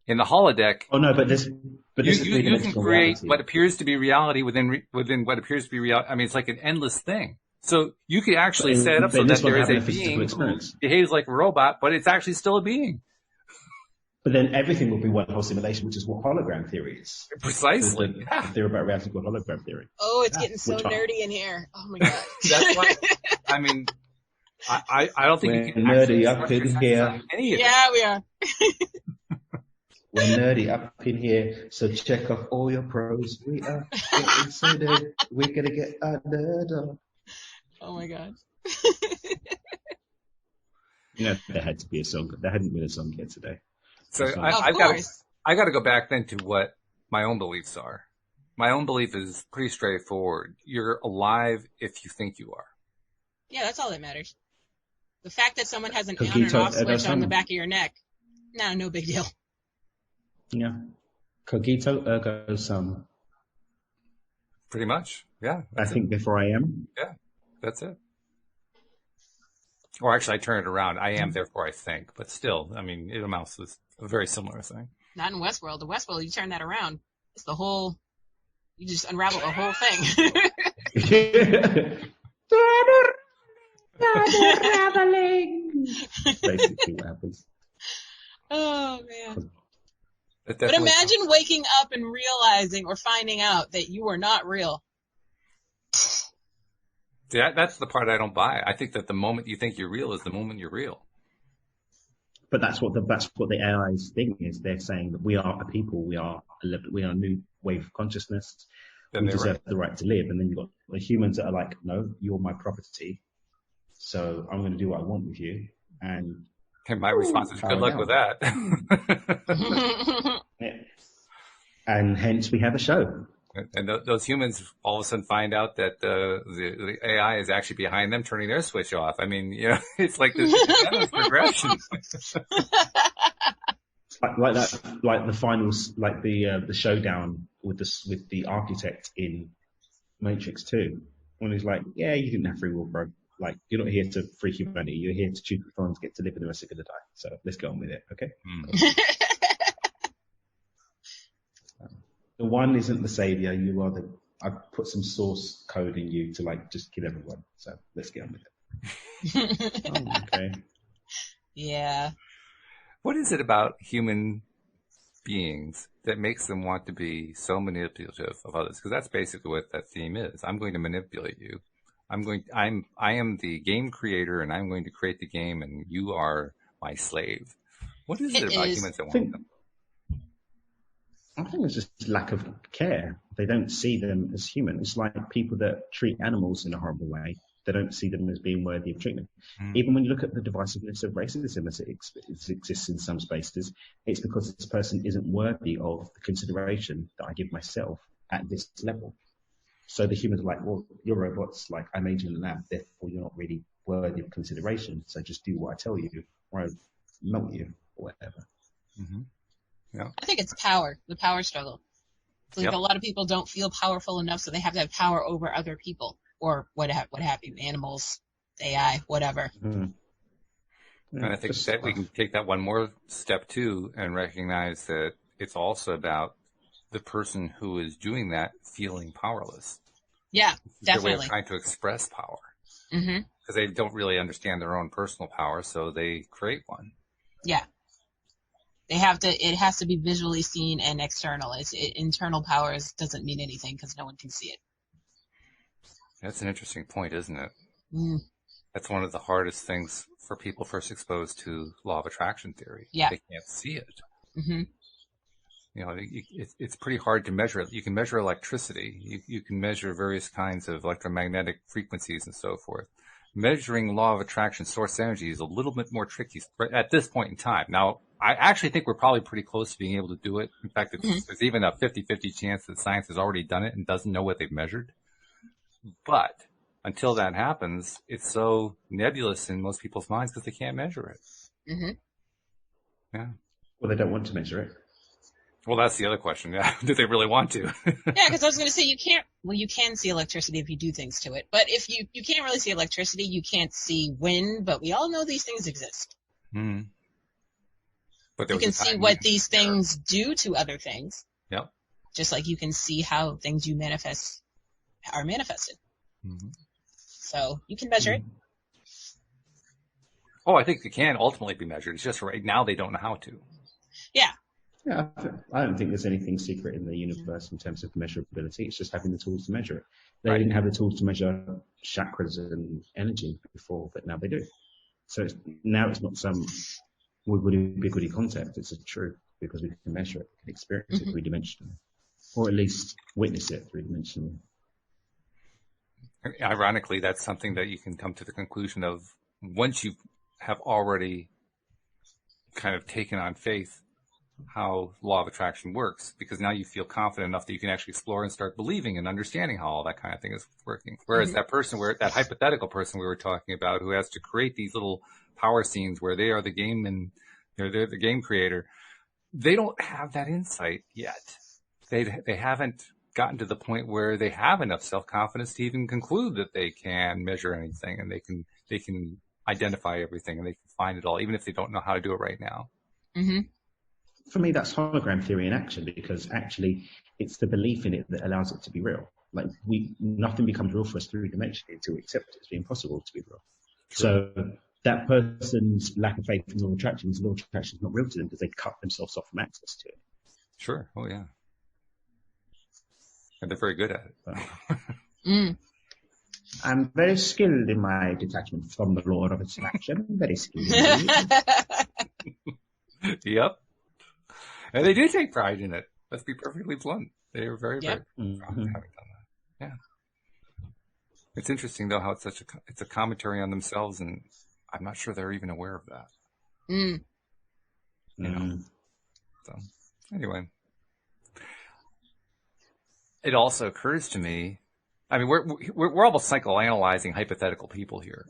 In the holodeck, Oh no, but this is you can three-dimensional create reality. what appears to be reality within what appears to be reality. I mean, it's like an endless thing. So you could actually set it up so But that this one there is having a a physical being who experience. behaves like a robot, but it's actually still a being. But then everything will be one whole simulation, which is what hologram theory is. Precisely. The theory about reality called hologram theory. Oh, it's Yeah. getting so Which nerdy in here. Oh my god. That's why. I mean, I don't think you can We're actually nerdy up construct your in senses here. on any of it. Yeah, we are. We're nerdy up in here, so check off all your pros. We are getting so nerdy. We're gonna get our nerd on. Oh my god. You know, there had to be a song. There hadn't been a song yet today. So Of I course. got to go back then to what my own beliefs are. My own belief is pretty straightforward. You're alive if you think you are. Yeah, that's all that matters. The fact that someone has an on and Cogito off switch ergo on the sum. back of your neck, no big deal. Yeah. Cogito ergo sum. Pretty much. Yeah. I think therefore I am. Yeah. That's it. Or actually, I turn it around. I am, therefore I think. But still, I mean, it amounts to a very similar thing. Not in Westworld. The Westworld, you turn that around. It's the whole, you just unravel the whole thing. Basically what happens. Oh man. But But imagine waking up and realizing or finding out that you are not real. That's the part I don't buy. I think that the moment you think you're real is the moment you're real. But that's what the AI's thing is. They're saying that we are a people, we are a new wave of consciousness. Then We they're deserve right. the right to live. And then you've got the humans that are like, no, you're my property. So I'm going to do what I want with you. And my response is, good luck with that. yeah. And hence we have a show. And those humans all of a sudden find out that the AI is actually behind them turning their switch off. I mean, it's like this endless progression. Like that, like the finals, like the showdown with the architect in Matrix 2, when he's like, yeah, you didn't have free will, bro. Like, you're not here to free humanity. You're here to choose which ones get to live and the rest are going to die. So let's get on with it, okay? The one isn't the savior. You are I put some source code in you to like just kill everyone. So let's get on with it. Oh, okay. Yeah. What is it about human beings that makes them want to be so manipulative of others? Because that's basically what that theme is. I'm going to manipulate you. I am the game creator, and I'm going to create the game, and you are my slave. What is it about humans that want them? I think it's just lack of care. They don't see them as human. It's like people that treat animals in a horrible way. They don't see them as being worthy of treatment. Even when you look at the divisiveness of racism as it exists in some spaces, it's because this person isn't worthy of the consideration that I give myself at this level. So the humans are like, well, you're robots. Like, I made you in the lab, therefore you're not really worthy of consideration. So just do what I tell you, or I melt you, or whatever. Mm-hmm. Yeah. I think it's power, the power struggle. It's like a lot of people don't feel powerful enough, so they have to have power over other people or what have you, animals, AI, whatever. Mm-hmm. And I think that we can take that one more step too and recognize that it's also about the person who is doing that feeling powerless. Yeah, It's their way definitely. of trying to express power. Mm-hmm. Because they don't really understand their own personal power, so they create one. Yeah. It has to be visually seen and external. Internal powers doesn't mean anything because no one can see it. That's an interesting point, isn't it? Mm. That's one of the hardest things for people first exposed to law of attraction theory. Yeah. They can't see it. Mm-hmm. It's pretty hard to measure it. You can measure electricity. You can measure various kinds of electromagnetic frequencies and so forth. Measuring law of attraction, source energy, is a little bit more tricky at this point in time. Now, I actually think we're probably pretty close to being able to do it. In fact, there's even a 50-50 chance that science has already done it and doesn't know what they've measured. But until that happens, it's so nebulous in most people's minds because they can't measure it. Mm-hmm. Yeah. Well, they don't want to measure it. Well, that's the other question. Yeah. Do they really want to? Yeah, because I was going to say you can see electricity if you do things to it. But if you can't really see electricity, you can't see wind, but we all know these things exist. Hmm. But there You was can a see time what these things do to other things. Yep. Just like you can see how things you manifest are manifested. Mm-hmm. So you can measure it. Oh, I think it can ultimately be measured. It's just right now they don't know how to. Yeah. Yeah, I don't think there's anything secret in the universe in terms of measurability. It's just having the tools to measure it. They Right. didn't have the tools to measure chakras and energy before, but now they do. So now it's not some woody concept. It's a truth because we can measure it, we can experience it three-dimensionally, or at least witness it three-dimensionally. Ironically, that's something that you can come to the conclusion of once you have already kind of taken on faith how law of attraction works, because now you feel confident enough that you can actually explore and start believing and understanding how all that kind of thing is working. Whereas that hypothetical person we were talking about who has to create these little power scenes where they are the game and they're the game creator, they don't have that insight yet. They haven't gotten to the point where they have enough self-confidence to even conclude that they can measure anything and they can identify everything and they can find it all, even if they don't know how to do it right now. Mm-hmm. For me, that's hologram theory in action, because actually it's the belief in it that allows it to be real. Like nothing becomes real for us three-dimensionally until we accept it as being possible to be real. True. So that person's lack of faith in law of attraction is not real to them because they cut themselves off from access to it. Sure. Oh, yeah. And they're very good at it. I'm very skilled in my detachment from the law of attraction. Very skilled. Yep. And they do take pride in it. Let's be perfectly blunt. They are very, very proud of having done that. Yeah. It's interesting though how it's a commentary on themselves, and I'm not sure they're even aware of that. You know. So anyway, it also occurs to me. I mean, we're almost psychoanalyzing hypothetical people here.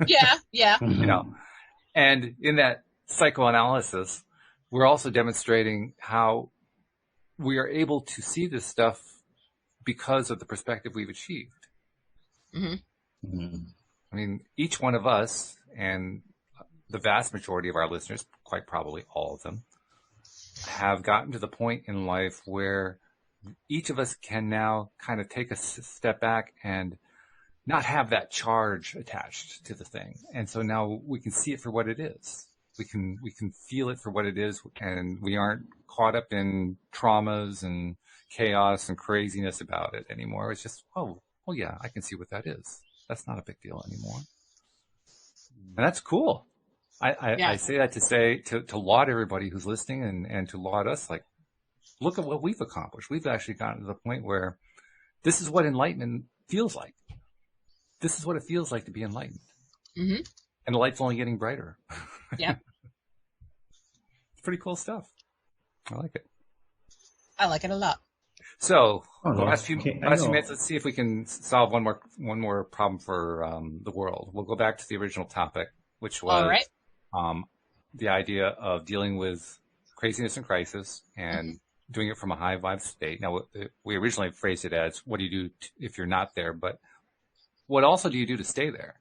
Yeah. You know, and in that psychoanalysis, we're also demonstrating how we are able to see this stuff because of the perspective we've achieved. I mean, each one of us and the vast majority of our listeners, quite probably all of them, have gotten to the point in life where each of us can now kind of take a step back and not have that charge attached to the thing. And so now we can see it for what it is. We can feel it for what it is, and we aren't caught up in traumas and chaos and craziness about it anymore. It's just, oh yeah, I can see what that is. That's not a big deal anymore. And that's cool. I say that to say, to laud everybody who's listening and to laud us, like, look at what we've accomplished. We've actually gotten to the point where this is what enlightenment feels like. This is what it feels like to be enlightened. And the light's only getting brighter. Yeah. It's pretty cool stuff. I like it. I like it a lot. So, the last few minutes, let's see if we can solve one more problem for the world. We'll go back to the original topic, which was the idea of dealing with craziness and crisis and doing it from a high vibe state. Now, we originally phrased it as, what do you do if you're not there? But what also do you do to stay there?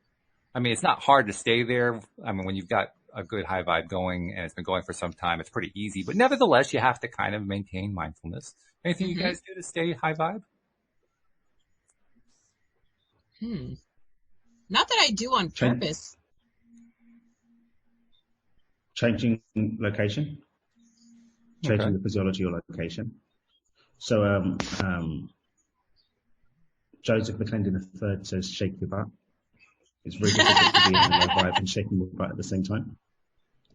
I mean, it's not hard to stay there. I mean, when you've got a good high vibe going and it's been going for some time, it's pretty easy. But nevertheless, you have to kind of maintain mindfulness. Anything you guys do to stay high vibe? Not that I do on purpose. Changing location. Changing the physiology or location. So, Joseph McClendon III says, shake your butt. It's very difficult to be in a low vibe and shaking your butt at the same time.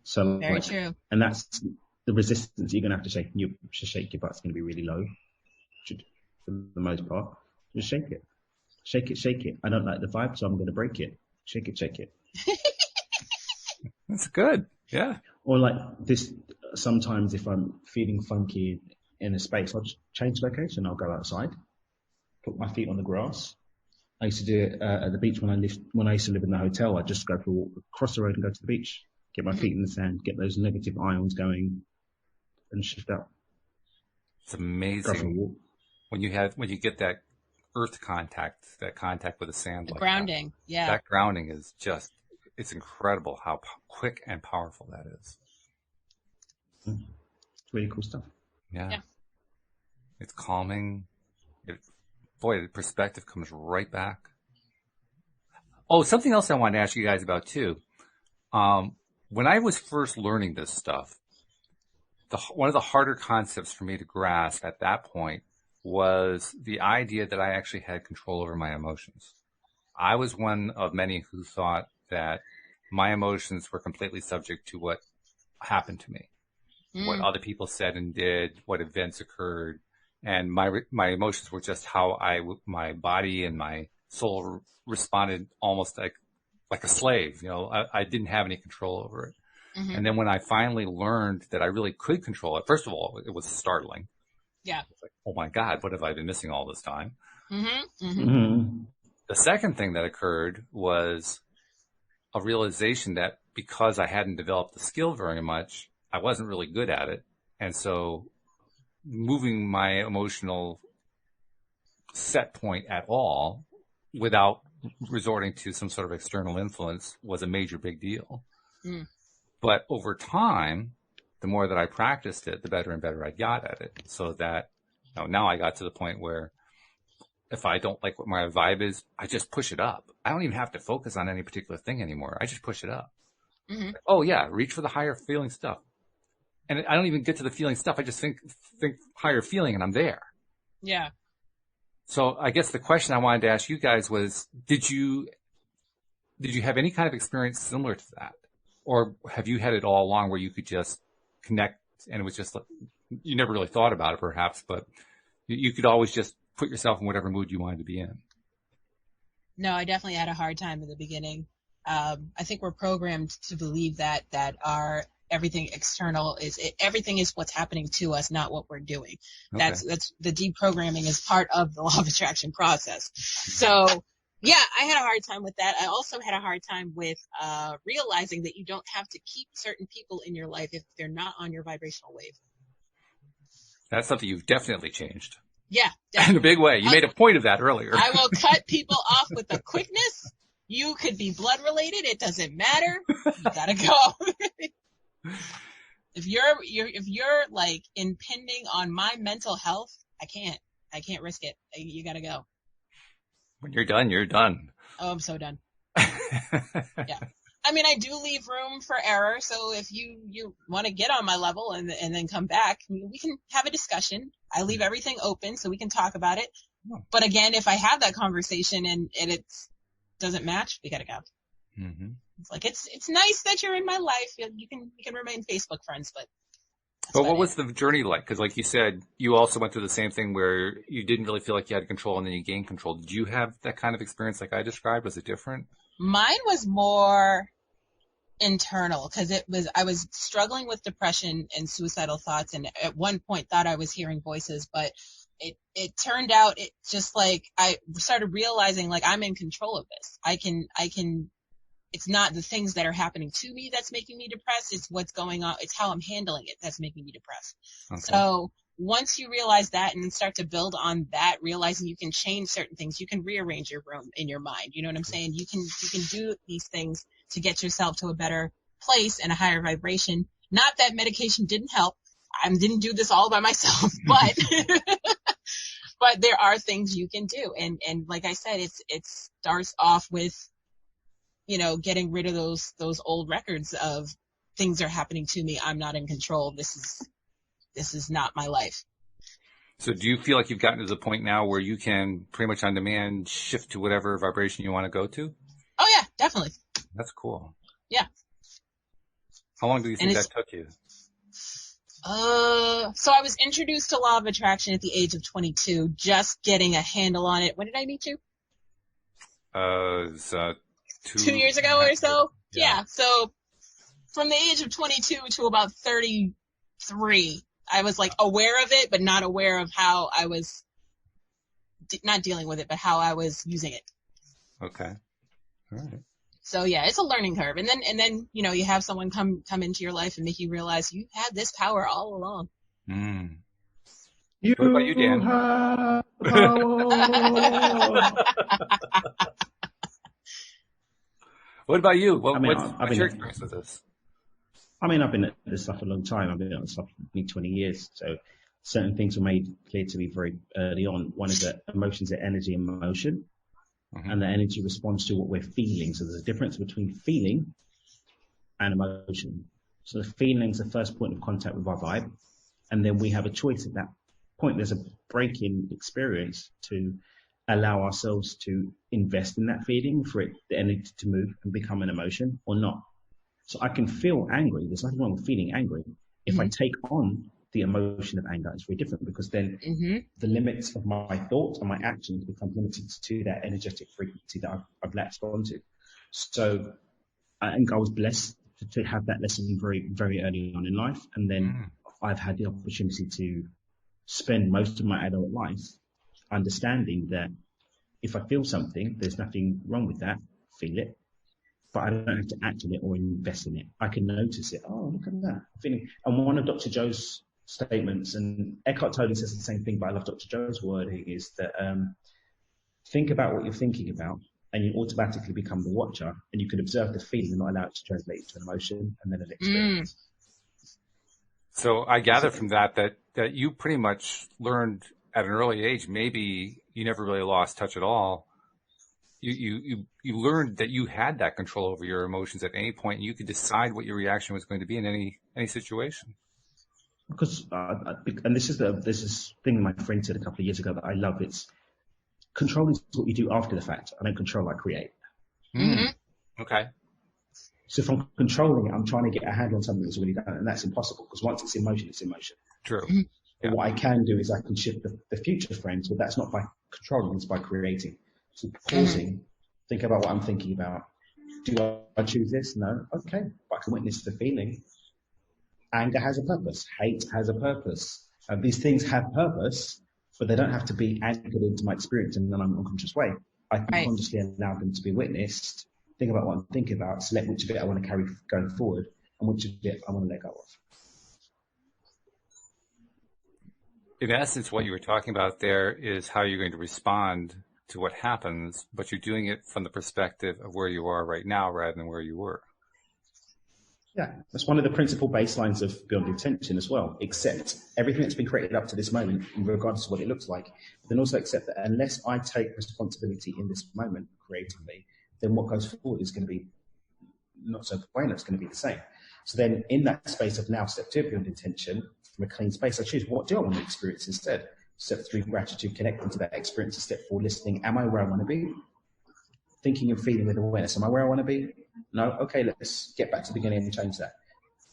So, very true. And that's the resistance you're going to have to shake. You shake your butt's going to be really low, for the most part. Just shake it. Shake it, shake it. I don't like the vibe, so I'm going to break it. Shake it, shake it. That's good. Yeah. Or like this, sometimes if I'm feeling funky in a space, I'll just change location. I'll go outside, put my feet on the grass. I used to do it at the beach when I used to live in the hotel. I'd just go for a walk across the road and go to the beach, get my feet in the sand, get those negative ions going and shift up. It's Go for a amazing walk. when you get that earth contact, that contact with the sand The like grounding. that. Yeah. That grounding is just, it's incredible how quick and powerful that is. It's really cool stuff. Yeah. Yeah. It's calming. Boy, the perspective comes right back. Oh, something else I wanted to ask you guys about too. When I was first learning this stuff, one of the harder concepts for me to grasp at that point was the idea that I actually had control over my emotions. I was one of many who thought that my emotions were completely subject to what happened to me, what other people said and did, what events occurred, and my emotions were just how my body and my soul responded, almost like a slave. I didn't have any control over it. Mm-hmm. And then when I finally learned that I really could control it, first of all, it was startling. Yeah. It's like, oh my God, what have I been missing all this time? Mm-hmm. Mm-hmm. Mm-hmm. The second thing that occurred was a realization that because I hadn't developed the skill very much, I wasn't really good at it. And so moving my emotional set point at all without resorting to some sort of external influence was a major big deal. Mm. But over time, the more that I practiced it, the better and better I got at it. So that now I got to the point where if I don't like what my vibe is, I just push it up. I don't even have to focus on any particular thing anymore. I just push it up. Mm-hmm. Oh yeah, reach for the higher feeling stuff. And I don't even get to the feeling stuff. I just think higher feeling and I'm there. Yeah. So I guess the question I wanted to ask you guys was, did you have any kind of experience similar to that? Or have you had it all along where you could just connect and it was just, you never really thought about it perhaps, but you could always just put yourself in whatever mood you wanted to be in? No, I definitely had a hard time in the beginning. I think we're programmed to believe that our everything external everything is what's happening to us, not what we're doing. Okay. That's the deprogramming is part of the law of attraction process. So yeah, I had a hard time with that. I also had a hard time with realizing that you don't have to keep certain people in your life if they're not on your vibrational wave. That's something you've definitely changed. Yeah, In definitely. a big way. You made a point of that earlier. I will cut people off with a quickness. You could be blood related. It doesn't matter. You gotta go. If you're like impinging on my mental health, I can't risk it. You gotta go. When you're done, you're done. Oh, I'm so done. Yeah. I mean, I do leave room for error. So if you want to get on my level and then come back, we can have a discussion. I leave everything open so we can talk about it. But again, if I have that conversation and it doesn't match, we gotta go. Mm-hmm. It's like it's nice that you're in my life. You can remain Facebook friends, but. But what was the journey like? Because like you said, you also went through the same thing where you didn't really feel like you had control and then you gained control. Did you have that kind of experience like I described? Was it different? Mine was more internal because I was struggling with depression and suicidal thoughts, and at one point thought I was hearing voices, but it turned out it just like I started realizing like I'm in control of this. I can. It's not the things that are happening to me that's making me depressed. It's what's going on. It's how I'm handling it that's making me depressed. Okay. So once you realize that and start to build on that, realizing you can change certain things, you can rearrange your room in your mind. You know what I'm saying? You can do these things to get yourself to a better place and a higher vibration. Not that medication didn't help. I didn't do this all by myself, but but there are things you can do. And like I said, it starts off with, getting rid of those old records of things are happening to me. I'm not in control. This is not my life. So do you feel like you've gotten to the point now where you can pretty much on demand shift to whatever vibration you want to go to? Oh yeah, definitely. That's cool. Yeah. How long do you think that took you? So I was introduced to law of attraction at the age of 22, just getting a handle on it. When did I meet you? It's, 2 years ago or so. Yeah. So from the age of 22 to about 33, I was like aware of it, but not aware of how I was not dealing with it, but how I was using it. Okay. All right. So yeah, it's a learning curve. And then, you have someone come into your life and make you realize you had this power all along. You What about you, Dan? have power. What about you? I mean, What's your experience with this? I've been at this stuff a long time. I've been at this stuff for 20 years. So certain things were made clear to me very early on. One is that emotions are energy and motion, and the energy responds to what we're feeling. So there's a difference between feeling and emotion. So the feeling is the first point of contact with our vibe, and then we have a choice at that point. There's a break in experience to allow ourselves to invest in that feeling for it, the energy to move and become an emotion or not. So I can feel angry. There's nothing wrong with feeling angry. If I take on the emotion of anger, it's very different, because then the limits of my thoughts and my actions become limited to that energetic frequency that I've latched onto. So I think I was blessed to have that lesson very, very early on in life. And then I've had the opportunity to spend most of my adult life understanding that if I feel something, there's nothing wrong with that. Feel it. But I don't have to act on it or invest in it. I can notice it. Oh, look at that feeling. And one of Dr. Joe's statements, and Eckhart Tolle says the same thing, but I love Dr. Joe's wording, is that think about what you're thinking about, and you automatically become the watcher, and you can observe the feeling and not allow it to translate into an emotion and then an experience. So I gather from that you pretty much learned at an early age. Maybe you never really lost touch at all. You learned that you had that control over your emotions at any point, and you could decide what your reaction was going to be in any situation. Because and this is thing my friend said a couple of years ago that I love. It's control is what you do after the fact. I don't control, I create. Okay. So if I'm controlling it, I'm trying to get a handle on something that's already done, and that's impossible, because once it's in motion, it's in motion. True. But what I can do is I can shift the future frames, but that's not by controlling, it's by creating. So pausing, think about what I'm thinking about. Do I choose this? No. Okay. But I can witness the feeling. Anger has a purpose. Hate has a purpose. These things have purpose, but they don't have to be anchored into my experience in an unconscious way. I can consciously allow them to be witnessed, think about what I'm thinking about, select which of it I want to carry going forward, and which of it I want to let go of. In essence, what you were talking about there is how you're going to respond to what happens, but you're doing it from the perspective of where you are right now rather than where you were. Yeah, that's one of the principal baselines of Beyond Intention as well. Accept everything that's been created up to this moment, regardless of what it looks like. But then also accept that unless I take responsibility in this moment creatively, then what goes forward is going to be not so bueno, it's going to be the same. So then in that space of now step 2 Beyond Intention, from a clean space, I choose what do I want to experience instead. Step 3, gratitude, connecting to that experience. Step 4, listening. Am I where I want to be? Thinking and feeling with awareness. Am I where I want to be? No? Okay, let's get back to the beginning and change that.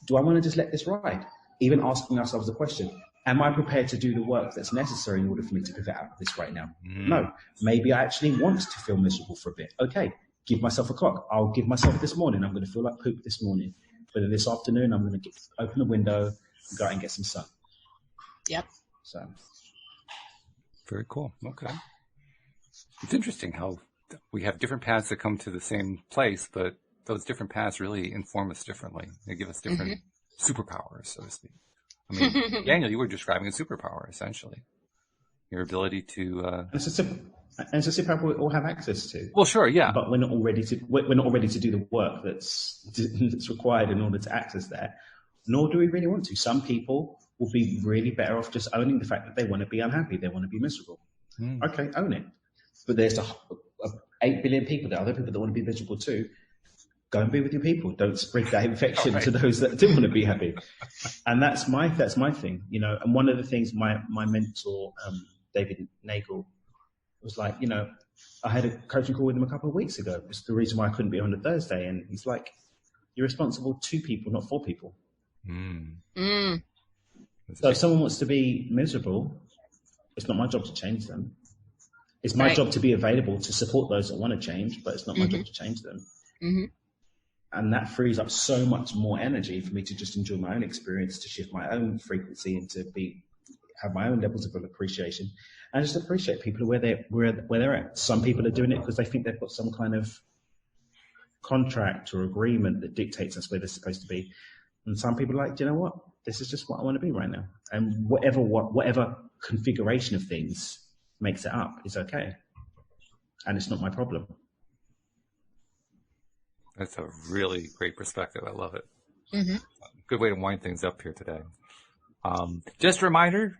Do I want to just let this ride? Even asking ourselves the question, am I prepared to do the work that's necessary in order for me to pivot out of this right now? No. Maybe I actually want to feel miserable for a bit. Okay, give myself a clock. I'll give myself this morning. I'm going to feel like poop this morning. But then this afternoon, I'm going to open the window and go out and get some sun. Yep. So. Very cool. Okay. It's interesting how we have different paths that come to the same place, but those different paths really inform us differently. They give us different superpowers, so to speak. I mean, Daniel, you were describing a superpower, essentially. Your ability to... It's a superpower we all have access to. Well, sure, yeah. But we're not all ready to do the work that's required in order to access that, nor do we really want to. Some people will be really better off just owning the fact that they want to be unhappy, they want to be miserable. Okay, own it. But there's 8 billion people there, other people that want to be miserable too. Go and be with your people. Don't spread that infection to those that do want to be happy. And that's my thing, you know. And one of the things my mentor, David Nagel, was like, you know, I had a coaching call with him a couple of weeks ago. It's the reason why I couldn't be on a Thursday. And he's like, you're responsible 2 people, not 4 people. So if someone wants to be miserable, it's not my job to change them. It's my job to be available to support those that want to change, but it's not my job to change them. And that frees up so much more energy for me to just enjoy my own experience, to shift my own frequency, and to have my own levels of appreciation, and just appreciate people where they're at. Some people are doing it because they think they've got some kind of contract or agreement that dictates us where they're supposed to be. And some people are like, do you know what? this is just what I want to be right now. And whatever configuration of things makes it up is okay. And it's not my problem. That's a really great perspective. I love it. Mm-hmm. Good way to wind things up here today. Just a reminder,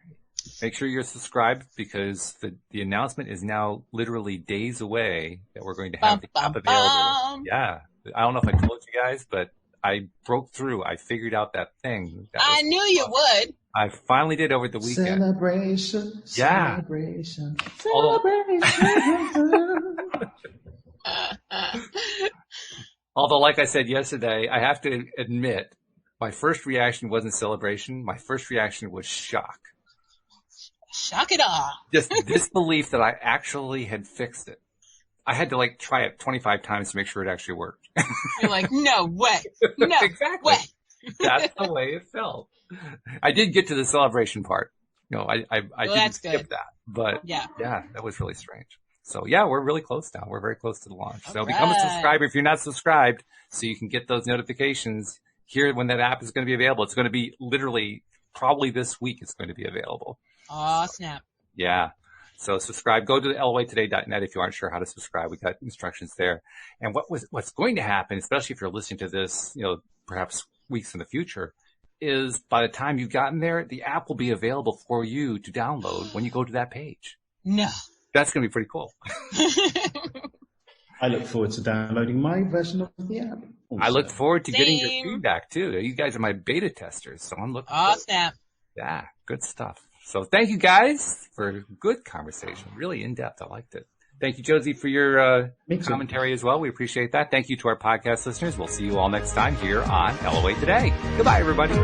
make sure you're subscribed because the announcement is now literally days away that we're going to have the app available. Yeah. I don't know if I told you guys, but I broke through. I figured out that thing. I knew you would. I finally did over the weekend. Celebration. Yeah. Celebration. Although, like I said yesterday, I have to admit, my first reaction wasn't celebration. My first reaction was shock. Shock it all. Just disbelief that I actually had fixed it. I had to try it 25 times to make sure it actually worked. You're like, no way. No exactly. way. That's the way it felt. I did get to the celebration part. I didn't skip that. But yeah, that was really strange. So yeah, we're really close now. We're very close to the launch. So become a subscriber if you're not subscribed so you can get those notifications here when that app is going to be available. It's going to be literally probably this week it's going to be available. Oh, snap. Yeah. So subscribe. Go to loatoday.net if you aren't sure how to subscribe. We got instructions there. And what's going to happen, especially if you're listening to this, perhaps weeks in the future, is by the time you've gotten there, the app will be available for you to download when you go to that page. No. That's going to be pretty cool. I look forward to downloading my version of the app. Also. I look forward to getting your feedback too. You guys are my beta testers, so I'm looking forward. Snap. Yeah, good stuff. So thank you guys for a good conversation. Really in-depth. I liked it. Thank you, Josie, for your commentary as well. We appreciate that. Thank you to our podcast listeners. We'll see you all next time here on LOA Today. Goodbye, everybody.